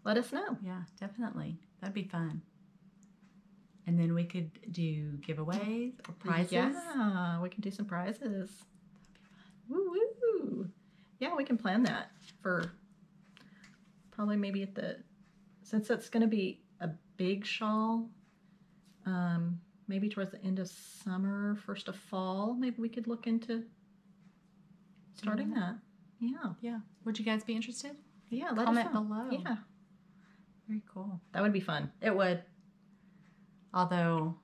Let us know. Yeah, definitely. That'd be fun. And then we could do giveaways or prizes. Yeah, we can do some prizes. Woo woo! Yeah, we can plan that for probably maybe since it's going to be a big shawl, maybe towards the end of summer, first of fall, maybe we could look into starting that. Yeah. Yeah. Would you guys be interested? Yeah, let comment us know. below. Yeah. Very cool. That would be fun. It would. Although,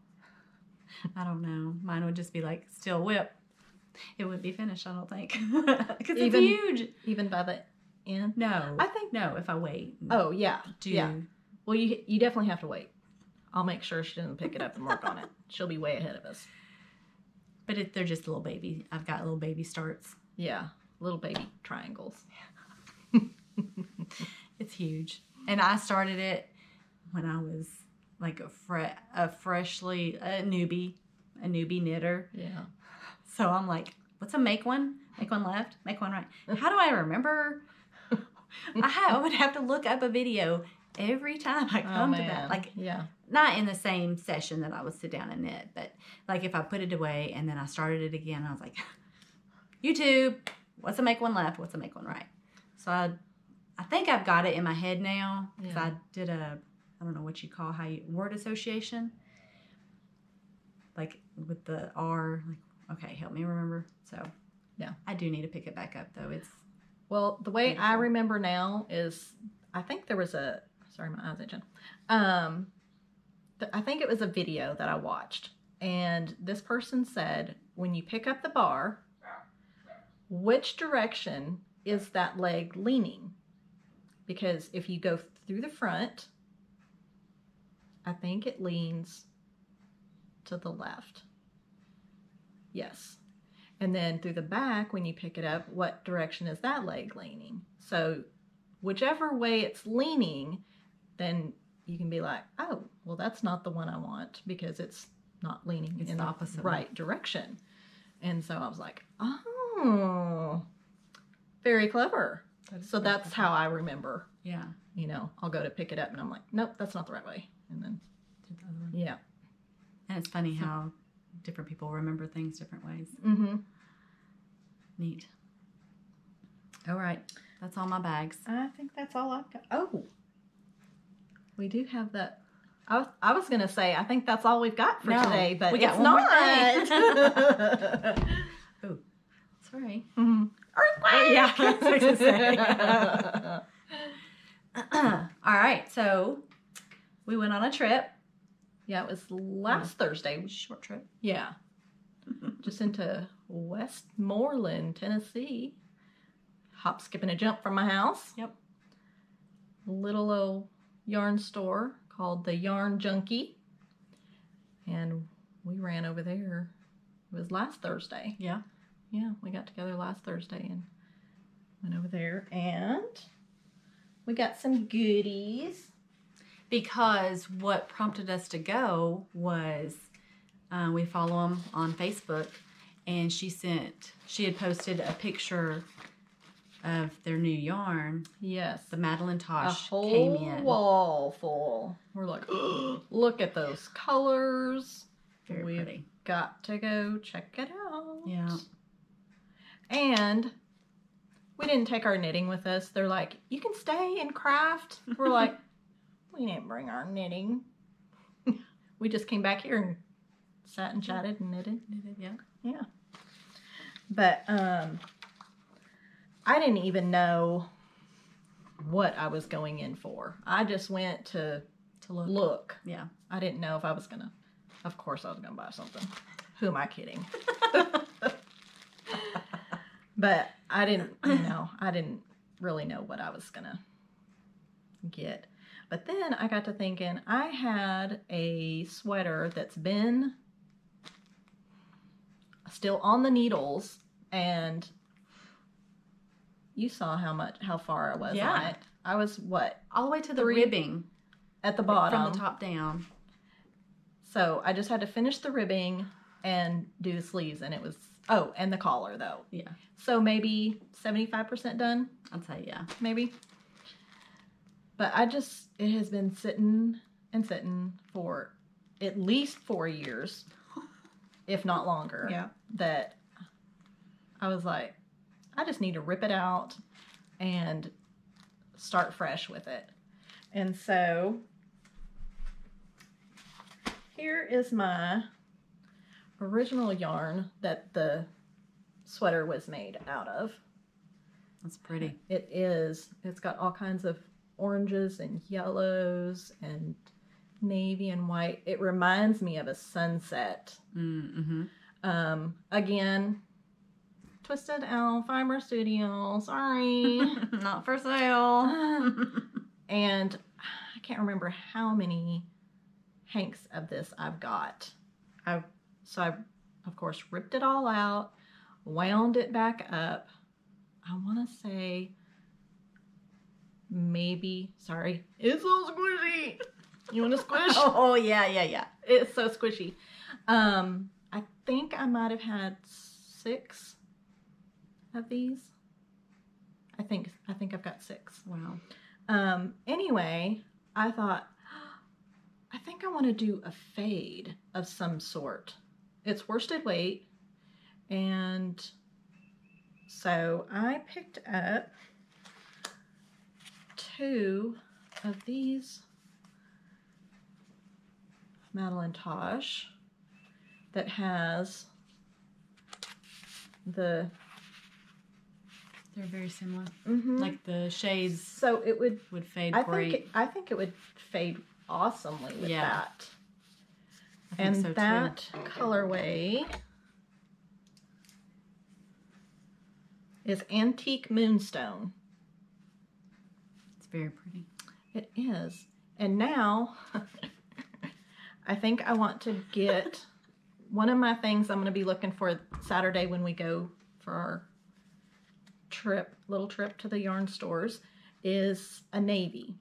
I don't know. Mine would just be like steel whip. It wouldn't be finished, I don't think. Because it's huge. Even by the end? No. I think. No, if I wait. Oh, yeah. Yeah. Well, you definitely have to wait. I'll make sure she doesn't pick it up and work on it. She'll be way ahead of us. But they're just little baby. I've got little baby starts. Yeah. Little baby triangles. It's huge. And I started it when I was like a newbie knitter. Yeah. So I'm like, what's a make one? Make one left, make one right. How do I remember? I would have to look up a video every time I come to that. Like, not in the same session that I would sit down and knit, but like if I put it away and then I started it again, I was like, YouTube, what's a make one left? What's a make one right? So I think I've got it in my head now because I did I don't know what you call word association. Like with the R, like, okay, help me remember. So yeah, I do need to pick it back up though. Well, the way I remember now is I think there was sorry, my eyes itching. I think it was a video that I watched and this person said, when you pick up the bar, which direction is that leg leaning? Because if you go through the front, I think it leans to the left. Yes. And then through the back, when you pick it up, what direction is that leg leaning? So whichever way it's leaning, then you can be like, oh, well, that's not the one I want because it's not leaning in the opposite right direction. And so I was like, oh, very clever. So that's how I remember. Yeah. You know, I'll go to pick it up and I'm like, nope, that's not the right way. And then, yeah. And it's funny how different people remember things different ways. Mm-hmm. Neat. All right. That's all my bags. I think that's all I've got. Oh, we do have that. I was going to say, I think that's all we've got for today, but it's not. Oh, sorry. Mm-hmm. Earthquake! Yeah, that's what to say. All right, so we went on a trip. Yeah, it was last Thursday. Short trip. Yeah. Just into Westmoreland, Tennessee. Hop, skip, and a jump from my house. Yep. A little old yarn store called the Yarn Junkie. And we ran over there. It was last Thursday. Yeah. Yeah, we got together last Thursday and went over there. And we got some goodies. Because what prompted us to go was we follow them on Facebook, and she had posted a picture of their new yarn. Yes. The Madeline Tosh came in. A whole wall full. We're like, look at those colors. Very pretty. Got to go check it out. Yeah. And we didn't take our knitting with us. They're like, you can stay and craft. We're like, we didn't bring our knitting. we just came back here and sat and chatted and knitted. Yeah. Yeah. But I didn't even know what I was going in for. I just went to look. Yeah. I didn't know if I was gonna. Of course, I was gonna buy something. Who am I kidding? But I didn't. I didn't really know what I was gonna get. But then I got to thinking, I had a sweater that's been still on the needles, and you saw how far I was on it. I was what? All the way to the ribbing. At the bottom. From the top down. So I just had to finish the ribbing and do the sleeves, and it was, and the collar though. Yeah. So maybe 75% done. I'd say, yeah. Maybe. But it has been sitting and sitting for at least 4 years, if not longer. Yeah. That I was like, I just need to rip it out and start fresh with it. And so here is my original yarn that the sweater was made out of. That's pretty. It is. It's got all kinds of oranges and yellows and navy and white. It reminds me of a sunset. Mm-hmm. Again, Twisted Owl Fiber Studio. Sorry. Not for sale. And I can't remember how many hanks of this I've got. So I, of course, ripped it all out, wound it back up. I want to say maybe, sorry, it's so squishy. You want to squish? Oh, yeah. It's so squishy. I think I might have had 6 of these. I think I've got 6. Wow. Anyway, I thought, I think I want to do a fade of some sort. It's worsted weight, and so I picked up 2 of these Madeline Tosh that has they're very similar. Mm-hmm. Like the shades. So it would fade great. I think it would fade awesomely with that. I think and so that too. colorway is Antique Moonstone. It's very pretty. It is. And now I think I want to get one of my things I'm going to be looking for Saturday when we go for our little trip to the yarn stores is a navy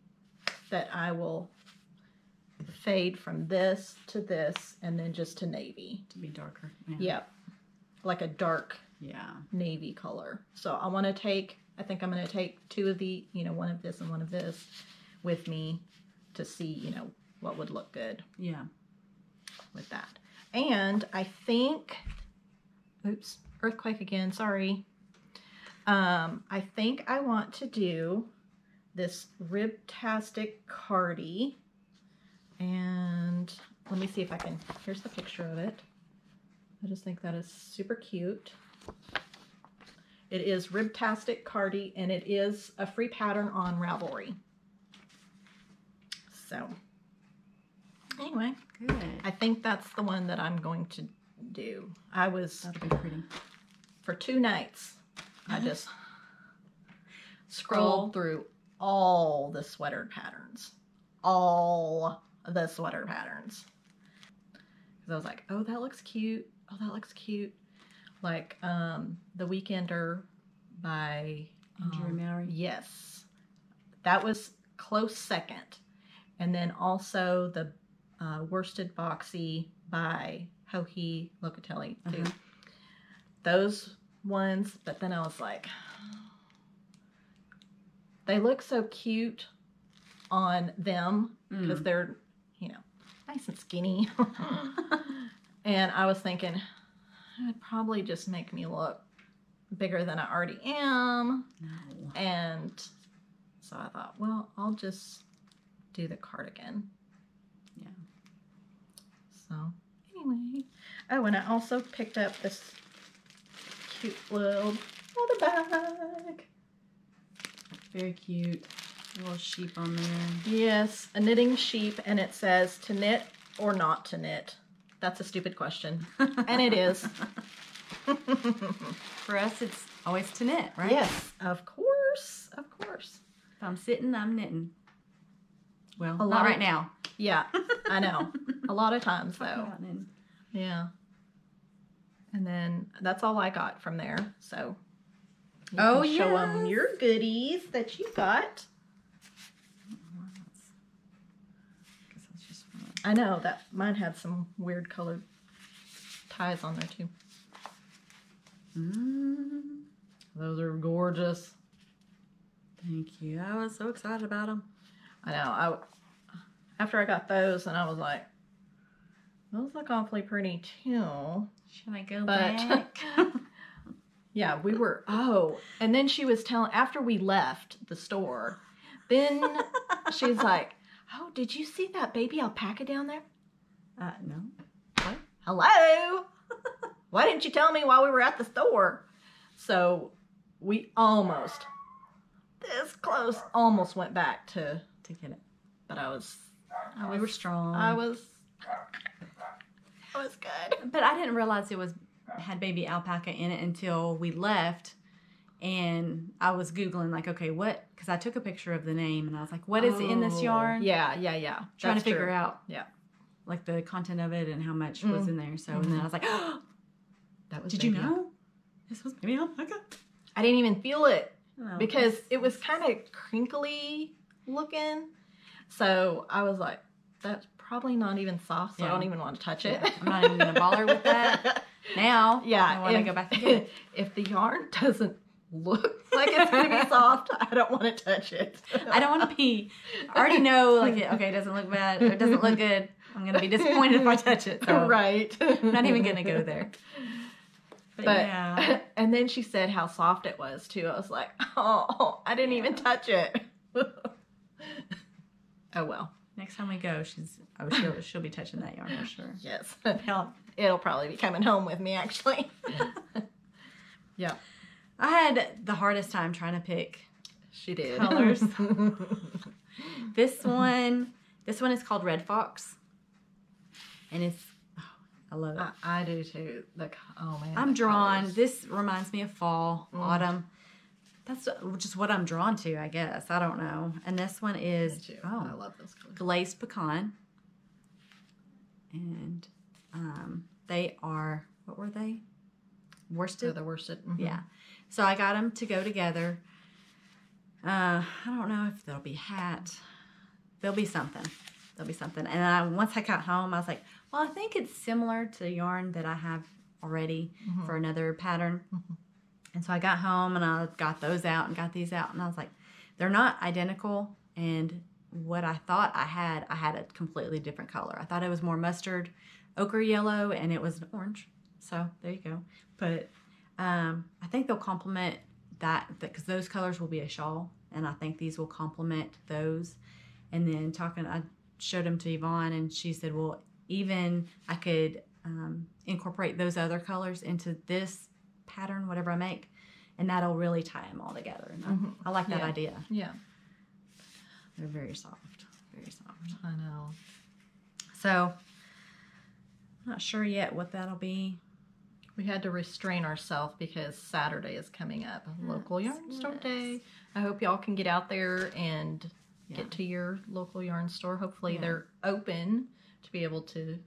that I will fade from this to this and then just to navy. To be darker. Yeah. Yep. Like a dark navy color. So I want to take, I think I'm going to take 2 of the, one of this and one of this with me to see, what would look good. Yeah. With that. And I think, oops, earthquake again, sorry. I think I want to do this Ribtastic Cardi. And let me see if I can, here's the picture of it. I just think that is super cute. It is Ribtastic Cardi, and it is a free pattern on Ravelry. So, anyway, good. I think that's the one that I'm going to do. That'll be pretty. For 2 nights, I just scrolled through all the sweater patterns. All the sweater patterns. Because I was like, oh, that looks cute. Oh, that looks cute. Like The Weekender by Andrea Mowry. Yes. That was close second. And then also the Worsted Boxy by Joji Locatelli too. Those ones, but then I was like, they look so cute on them because they're, nice and skinny. And I was thinking, it would probably just make me look bigger than I already am. No. And so I thought, well, I'll just do the cardigan. Yeah. So, anyway. Oh, and I also picked up this cute little bag. Very cute. A little sheep on there. Yes, a knitting sheep, and it says to knit or not to knit. That's a stupid question. And it is. For us, it's always to knit, right? Yes, of course. Of course. If I'm sitting, I'm knitting. Well, A not lot right of- now. Yeah, I know. A lot of times, though. Yeah. And then that's all I got from there. So you can show them your goodies that you got. Guess that's just fun. I know that mine had some weird colored ties on there too. Those are gorgeous. Thank you. I was so excited about them. I know. After I got those, and I was like, those look awfully pretty too. Should I go But- back? Yeah, we were. Oh, and then she was telling, after we left the store, then she's like, oh, did you see that baby alpaca down there? No. What? Hello? Why didn't you tell me while we were at the store? So we almost, this close, almost went back to get it. But We were strong. I was good. But I didn't realize it had baby alpaca in it until we left. And I was Googling, like, okay, what? Because I took a picture of the name, and I was like, what is in this yarn? Yeah. Trying to figure out, Yeah. like, the content of it and how much was in there. So, and then I was like, oh, That was did you know? This was baby alpaca? I didn't even feel it Oh, because it was kind of crinkly looking. So I was like, that's probably not even soft, so I Yeah. don't even want to touch it. Yeah, I'm not even going to bother with that. Now, Yeah, I want to go back and get it. If the yarn doesn't look like it's going to be soft, I don't want to touch it. I don't want to be. I already know, like, okay, it doesn't look bad, or it doesn't look good. I'm going to be disappointed if I touch it. So Right. I'm not even going to go there. But yeah. And then she said how soft it was too. I was like, oh, I didn't even touch it. Oh well. Next time we go, she'll be touching that yarn for sure. Yes. Hell, It'll probably be coming home with me actually. Yeah. I had the hardest time trying to pick She did. colors. This one is called Red Fox, and it's I love it. I do too. Oh man. I'm the drawn. colors. This reminds me of fall, autumn. That's just what I'm drawn to, I guess. I don't know. And this one Me is too. I love those colors. Glazed Pecan. And they are, what were they? Worsted? They're worsted. Yeah. So I got them to go together. I don't know if they'll be hat. There'll be something. And once I got home, I was like, well, I think it's similar to yarn that I have already for another pattern. And so I got home and I got those out and got these out. And I was like, they're not identical. And what I thought I had a completely different color. I thought it was more mustard, ochre yellow, and it was an orange. So there you go. But I think they'll complement that because those colors will be a shawl. And I think these will complement those. And then I showed them to Yvonne, and she said, well, even I could incorporate those other colors into this pattern, whatever I make, and that'll really tie them all together. And I like that idea. Yeah. They're very soft. Very soft. I know. So, I'm not sure yet what that'll be. We had to restrain ourselves because Saturday is coming up. Local yarn store day. I hope y'all can get out there and get to your local yarn store. Hopefully they're open to be able to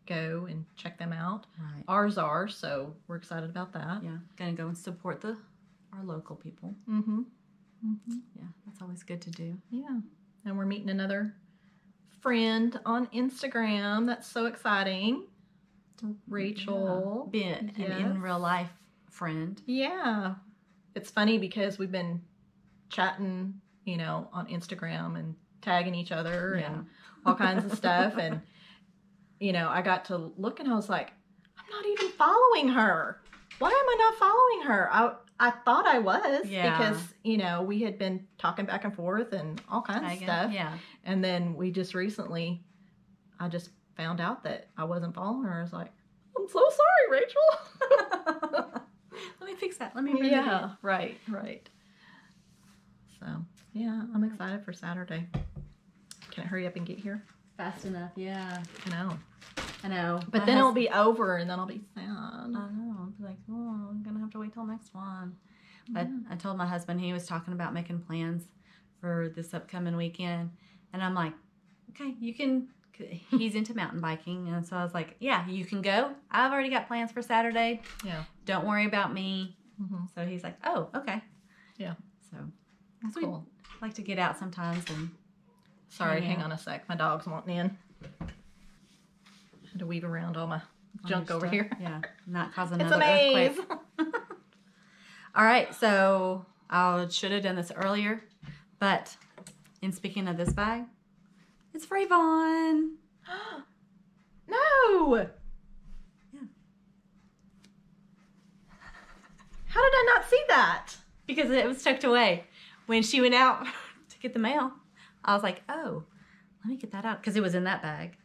go and check them out. Right. Ours are, so we're excited about that. Yeah. Gonna go and support our local people. Yeah, that's always good to do. Yeah. And we're meeting another friend on Instagram. That's so exciting. Rachel. Be an in real life friend. Yeah. It's funny because we've been chatting, on Instagram and tagging each other and all kinds of stuff. And, I got to look and I was like, I'm not even following her. Why am I not following her? I thought I was because, we had been talking back and forth and all kinds of stuff. Yeah. And then we just recently, I just found out that I wasn't following her, I was like, I'm so sorry, Rachel. Let me fix that. Let me remove Yeah, it. right. So, yeah, I'm excited for Saturday. Can it hurry up and get here? Fast enough, yeah. I know. But But then it'll be over and then I'll be sad. I know. I'll be like, oh, I'm going to have to wait till next one. But I told my husband, he was talking about making plans for this upcoming weekend. And I'm like, okay, you can. He's into mountain biking. And so I was like, yeah, you can go. I've already got plans for Saturday. Yeah. Don't worry about me. Mm-hmm. So he's like, oh, okay. Yeah. So that's cool. We like to get out sometimes. And sorry, hang on a sec. My dog's wanting in. Had to weave around all my junk over here. Yeah, not causing It's another a maze. earthquake. All right, so I should have done this earlier, but in speaking of this bag, it's Frayvon. No! Yeah. How did I not see that? Because it was tucked away. When she went out to get the mail, I was like, oh, let me get that out, because it was in that bag.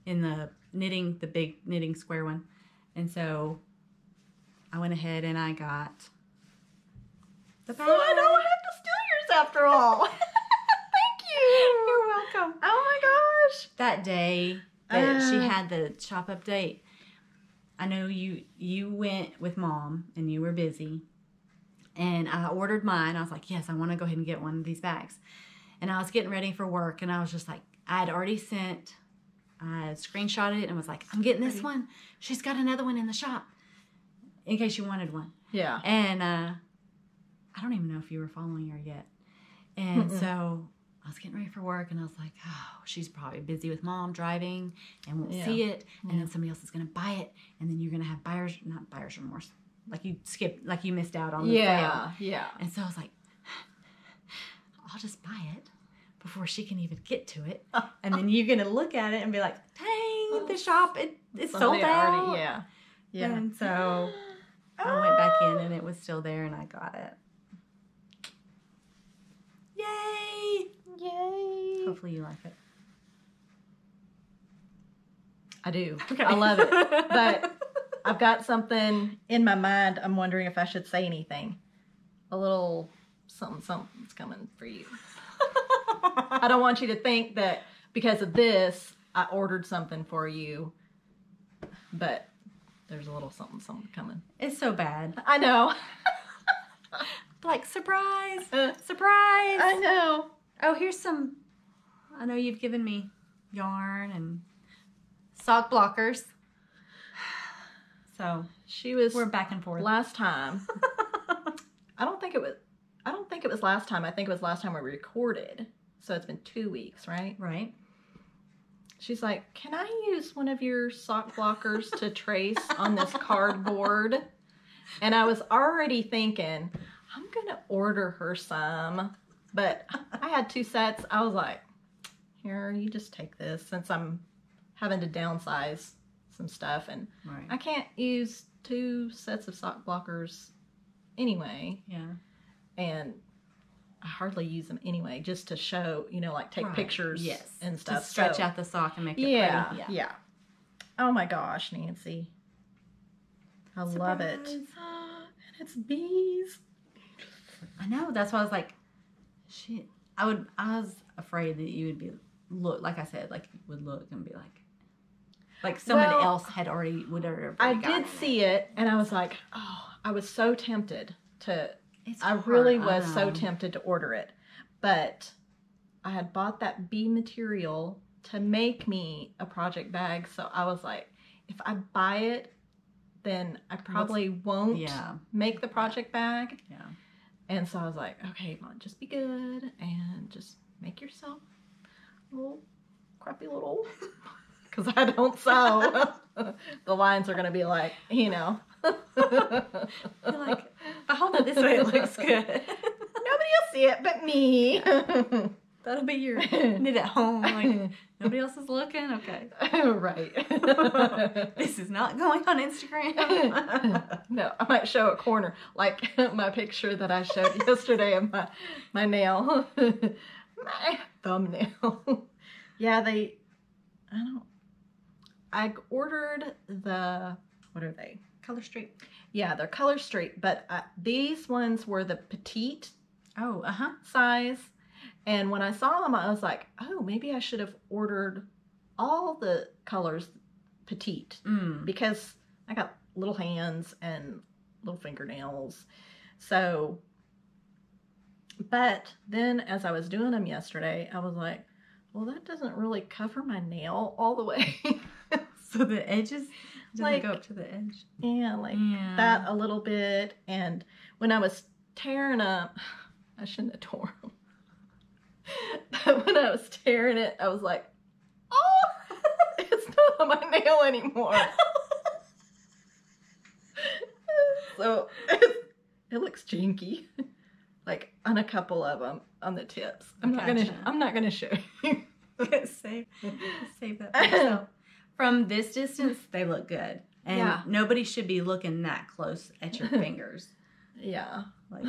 In the knitting, the big knitting square one. And so I went ahead and I got the bag. So I don't have to steal yours after all. Thank you. You're welcome. Oh my gosh. That day that she had the shop update, I know you went with Mom and you were busy. And I ordered mine. I was like, yes, I want to go ahead and get one of these bags. And I was getting ready for work and I was just like, I had already sent... I screenshotted it and was like, I'm getting this one. She's got another one in the shop. In case you wanted one. Yeah. And I don't even know if you were following her yet. And so I was getting ready for work and I was like, oh, she's probably busy with Mom driving and won't see it. And then somebody else is going to buy it. And then you're going to have not buyer's remorse. Like you missed out on the sale. Yeah. And so I was like, I'll just buy it before she can even get to it. And then you're going to look at it and be like, dang, the shop, it's sold out. Already, yeah. And so I went back in and it was still there and I got it. Yay! Yay. Hopefully you like it. I do. Okay. I love it. But I've got something in my mind. I'm wondering if I should say anything. A little something's coming for you. I don't want you to think that because of this, I ordered something for you. But there's a little something coming. It's so bad. I know. Like, surprise! Surprise! I know. Oh, here's some... I know you've given me yarn and sock blockers. So, we're back and forth. Last time. I don't think it was last time. I think it was last time we recorded. So it's been 2 weeks, right? Right. She's like, can I use one of your sock blockers to trace on this cardboard? And I was already thinking, I'm going to order her some. But I had 2 sets. I was like, here, you just take this since I'm having to downsize some stuff. And I can't use 2 sets of sock blockers anyway. Yeah. And I hardly use them anyway, just to show, like take pictures and stuff. To stretch out the sock and make it pretty. Yeah. Oh my gosh, Nancy. I love it. And it's bees. I know. That's why I was like, shit. I was afraid that you would like I said, like you would look and be like somebody else would have. I did see it, and I was like, oh, I was so tempted to. I hard, really was so tempted to order it, but I had bought that bee material to make me a project bag, so I was like, if I buy it, then I probably won't make the project bag. Yeah. And so I was like, okay, Mom, just be good and just make yourself a little crappy little, because I don't sew. The lines are going to be like, You're like, if I hold it this way, it looks good. Nobody will see it but me. That'll be your knit at home. Like, nobody else is looking? Okay. Right. This is not going on Instagram. No, I might show a corner. Like my picture that I showed yesterday of my nail. My thumbnail. Yeah, I ordered what are they? Color Street. Yeah, they're Color Street, but these ones were the petite size. And when I saw them, I was like, oh, maybe I should have ordered all the colors petite because I got little hands and little fingernails. So, but then as I was doing them yesterday, I was like, well, that doesn't really cover my nail all the way. So the edges doesn't like, go up to the edge. Yeah, that a little bit. And when I was tearing up, I shouldn't have torn them. But when I was tearing it, I was like, oh, it's not on my nail anymore. So it looks jinky, like on a couple of them on the tips. I'm not gonna show you. Save that for yourself. From this distance, they look good, and nobody should be looking that close at your fingers. Yeah. Like,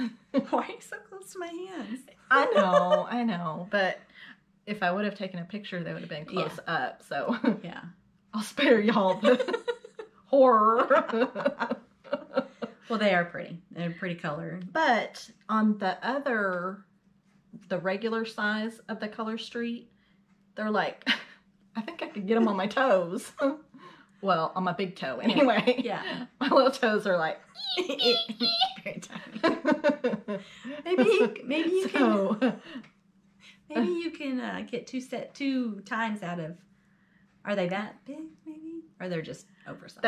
why are you so close to my hands? I know. But if I would have taken a picture, they would have been close up. So yeah, I'll spare y'all the horror. Well, they are pretty. They're pretty color. But on the regular size of the Color Street, they're like, I think I could get them on my toes. Well, on my big toe anyway. Yeah. My little toes are like very tiny. Maybe you can get two times out of. Are they that big? Maybe, or they're just oversized.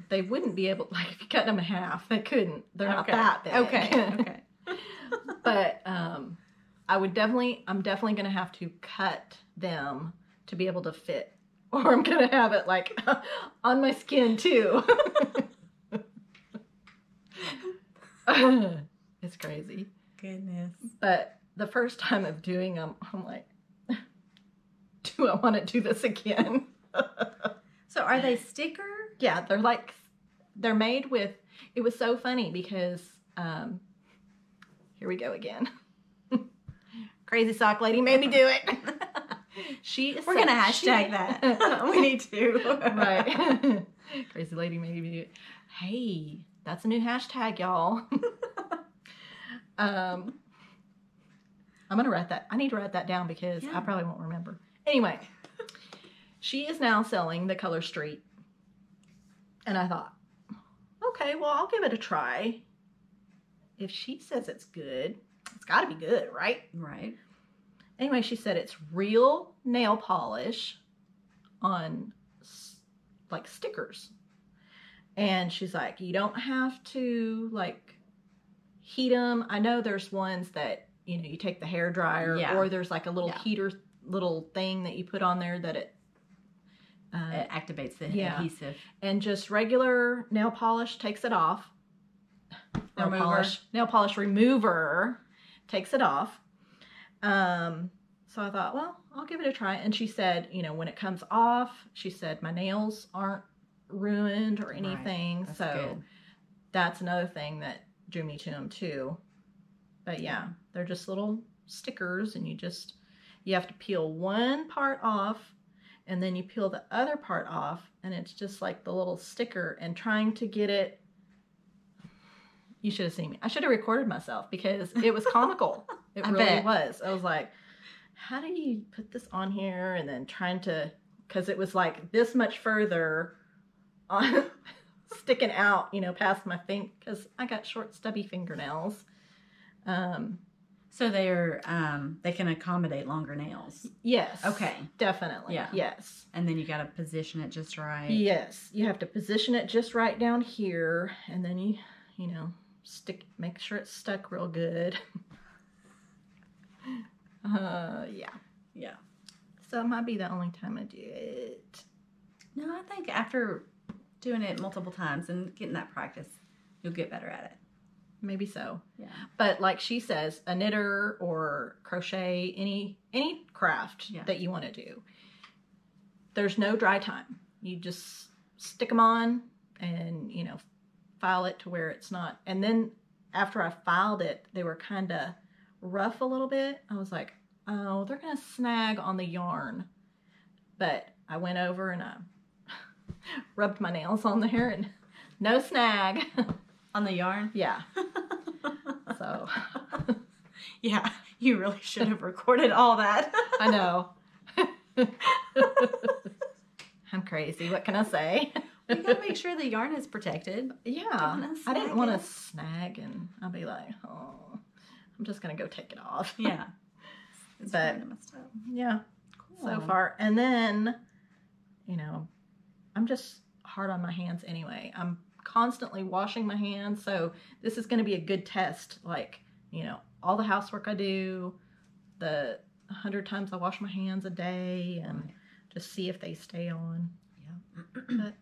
They wouldn't be able, like, if you cut them in half, they couldn't. They're not that big. Okay. But I'm definitely going to have to cut them to be able to fit, or I'm going to have it like on my skin too. It's crazy. Goodness. But the first time of doing them, I'm like, do I want to do this again? So are they sticker? Yeah, they're made with, it was so funny because, here we go again. Crazy sock lady made me do it. We're going to hashtag that. We need to. Right. Crazy lady made me do it. Hey, that's a new hashtag, y'all. I'm going to write that. I need to write that down because I probably won't remember. Anyway, she is now selling the Color Street. And I thought, okay, well, I'll give it a try. If she says it's good, it's got to be good, right? Right. Anyway, she said it's real nail polish on, like, stickers. And she's like, you don't have to, like, heat them. I know there's ones that, you take the hair dryer or there's, like, a little heater little thing that you put on there that it activates the adhesive. And just regular nail polish takes it off. Nail polish remover takes it off. So I thought, well, I'll give it a try. And she said, when it comes off, she said my nails aren't ruined or anything. Right. So that's another thing that drew me to them too. But yeah, they're just little stickers, and you have to peel one part off, and then you peel the other part off, and it's just like the little sticker, and trying to get it. You should have seen me. I should have recorded myself because it was comical. It really was. I was like, how do you put this on here? And then trying to, because it was like this much further on, sticking out, past my finger, because I got short, stubby fingernails. So they can accommodate longer nails. Yes. Okay. Definitely. Yeah. Yes. And then you got to position it just right. Yes. You have to position it just right down here, and then you make sure it's stuck real good. Yeah. So it might be the only time I do it. No, I think after doing it multiple times and getting that practice, you'll get better at it. maybe so. Yeah. But like she says, a knitter or crochet, any craft that you want to do, there's no dry time. You just stick them on and, you know, file it to where it's not. And then after I filed it, they were kind of rough a little bit. I was like, oh, they're going to snag on the yarn. But I went over and I rubbed my nails on there and no snag. On the yarn? Yeah. So. Yeah, you really should have recorded all that. I know. I'm crazy. What can I say? We gotta make sure the yarn is protected. Yeah. I didn't want to snag and I'll be like, oh, I'm just going to go take it off. Yeah. But, yeah. Cool. So far. And then, you know, I'm just hard on my hands anyway. I'm constantly washing my hands. So this is going to be a good test. Like, you know, all the housework I do, the 100 times I wash my hands a day and just see if they stay on. Yeah. But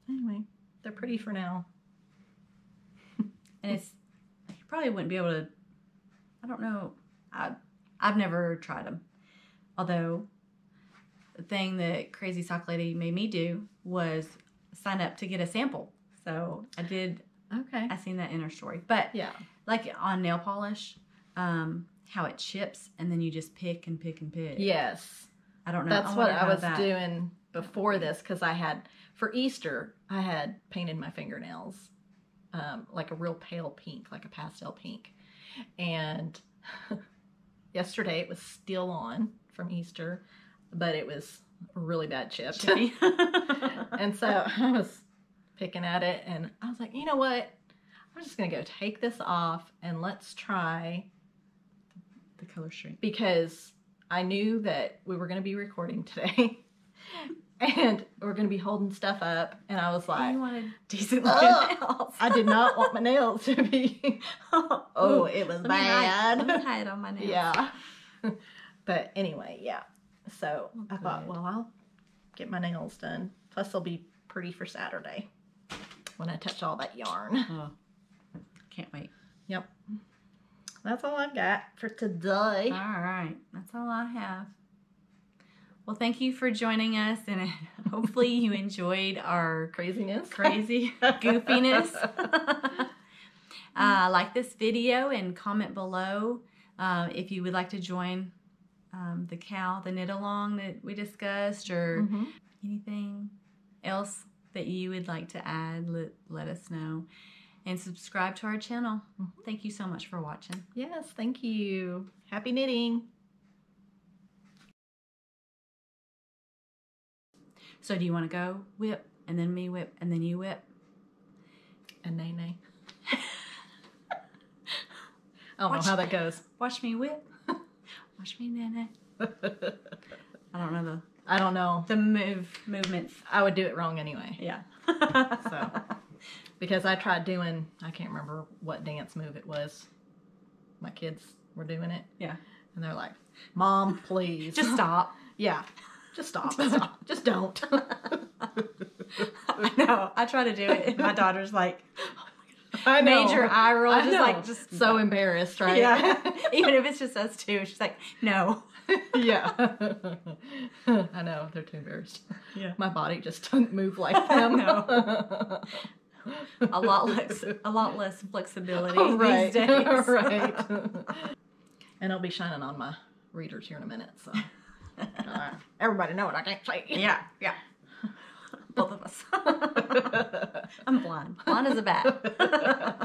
anyway, they're pretty for now. And it's, you probably wouldn't be able to, I don't know. I've never tried them. Although the thing that Crazy Sock Lady made me do was sign up to get a sample. So I did. Okay. I seen that in her story. But yeah, like on nail polish, how it chips and then you just pick and pick and pick. Yes. I don't know. That's what I was doing before this because I had, for Easter, I had painted my fingernails like a real pale pink, like a pastel pink. And yesterday it was still on from Easter, but it was really bad chipped. And so I was picking at it and I was like, you know what? I'm just going to go take this off and let's try the color shrink. Because I knew that we were going to be recording today and we're going to be holding stuff up. And I was like, you wanted decent looking nails. I did not want my nails to be, oh, it was bad. Let me hide on my nails. Yeah. But anyway, yeah. So I thought, well, I'll get my nails done. Plus they'll be pretty for Saturday when I touch all that yarn. Oh, can't wait. Yep. That's all I've got for today. All right. That's all I have. Well, thank you for joining us, and hopefully you enjoyed our crazy goofiness. Like this video and comment below if you would like to join the knit along that we discussed, or anything else that you would like to add. Let us know. And subscribe to our channel. Thank you so much for watching. Yes, thank you. Happy knitting. So do you want to go whip, and then me whip, and then you whip? And nay nay. I don't know how that goes. Watch me whip. Watch me nay nay. I don't know the movements. I would do it wrong anyway. Yeah. So, because I tried doing, I can't remember what dance move it was. My kids were doing it. Yeah. And they're like, Mom, please. Just stop. Yeah. Just stop. Just stop. Just don't. I know. I try to do it and my daughter's like, I know. Major eye roll. I know. Like, just so embarrassed, right? Yeah. Even if it's just us two. She's like, no. Yeah. I know. They're too embarrassed. Yeah. My body just doesn't move like them. No. A lot less flexibility these days. Right. And I'll be shining on my readers here in a minute. So everybody know what I can't say. Yeah. Both of us. I'm blind. Blind as a bat.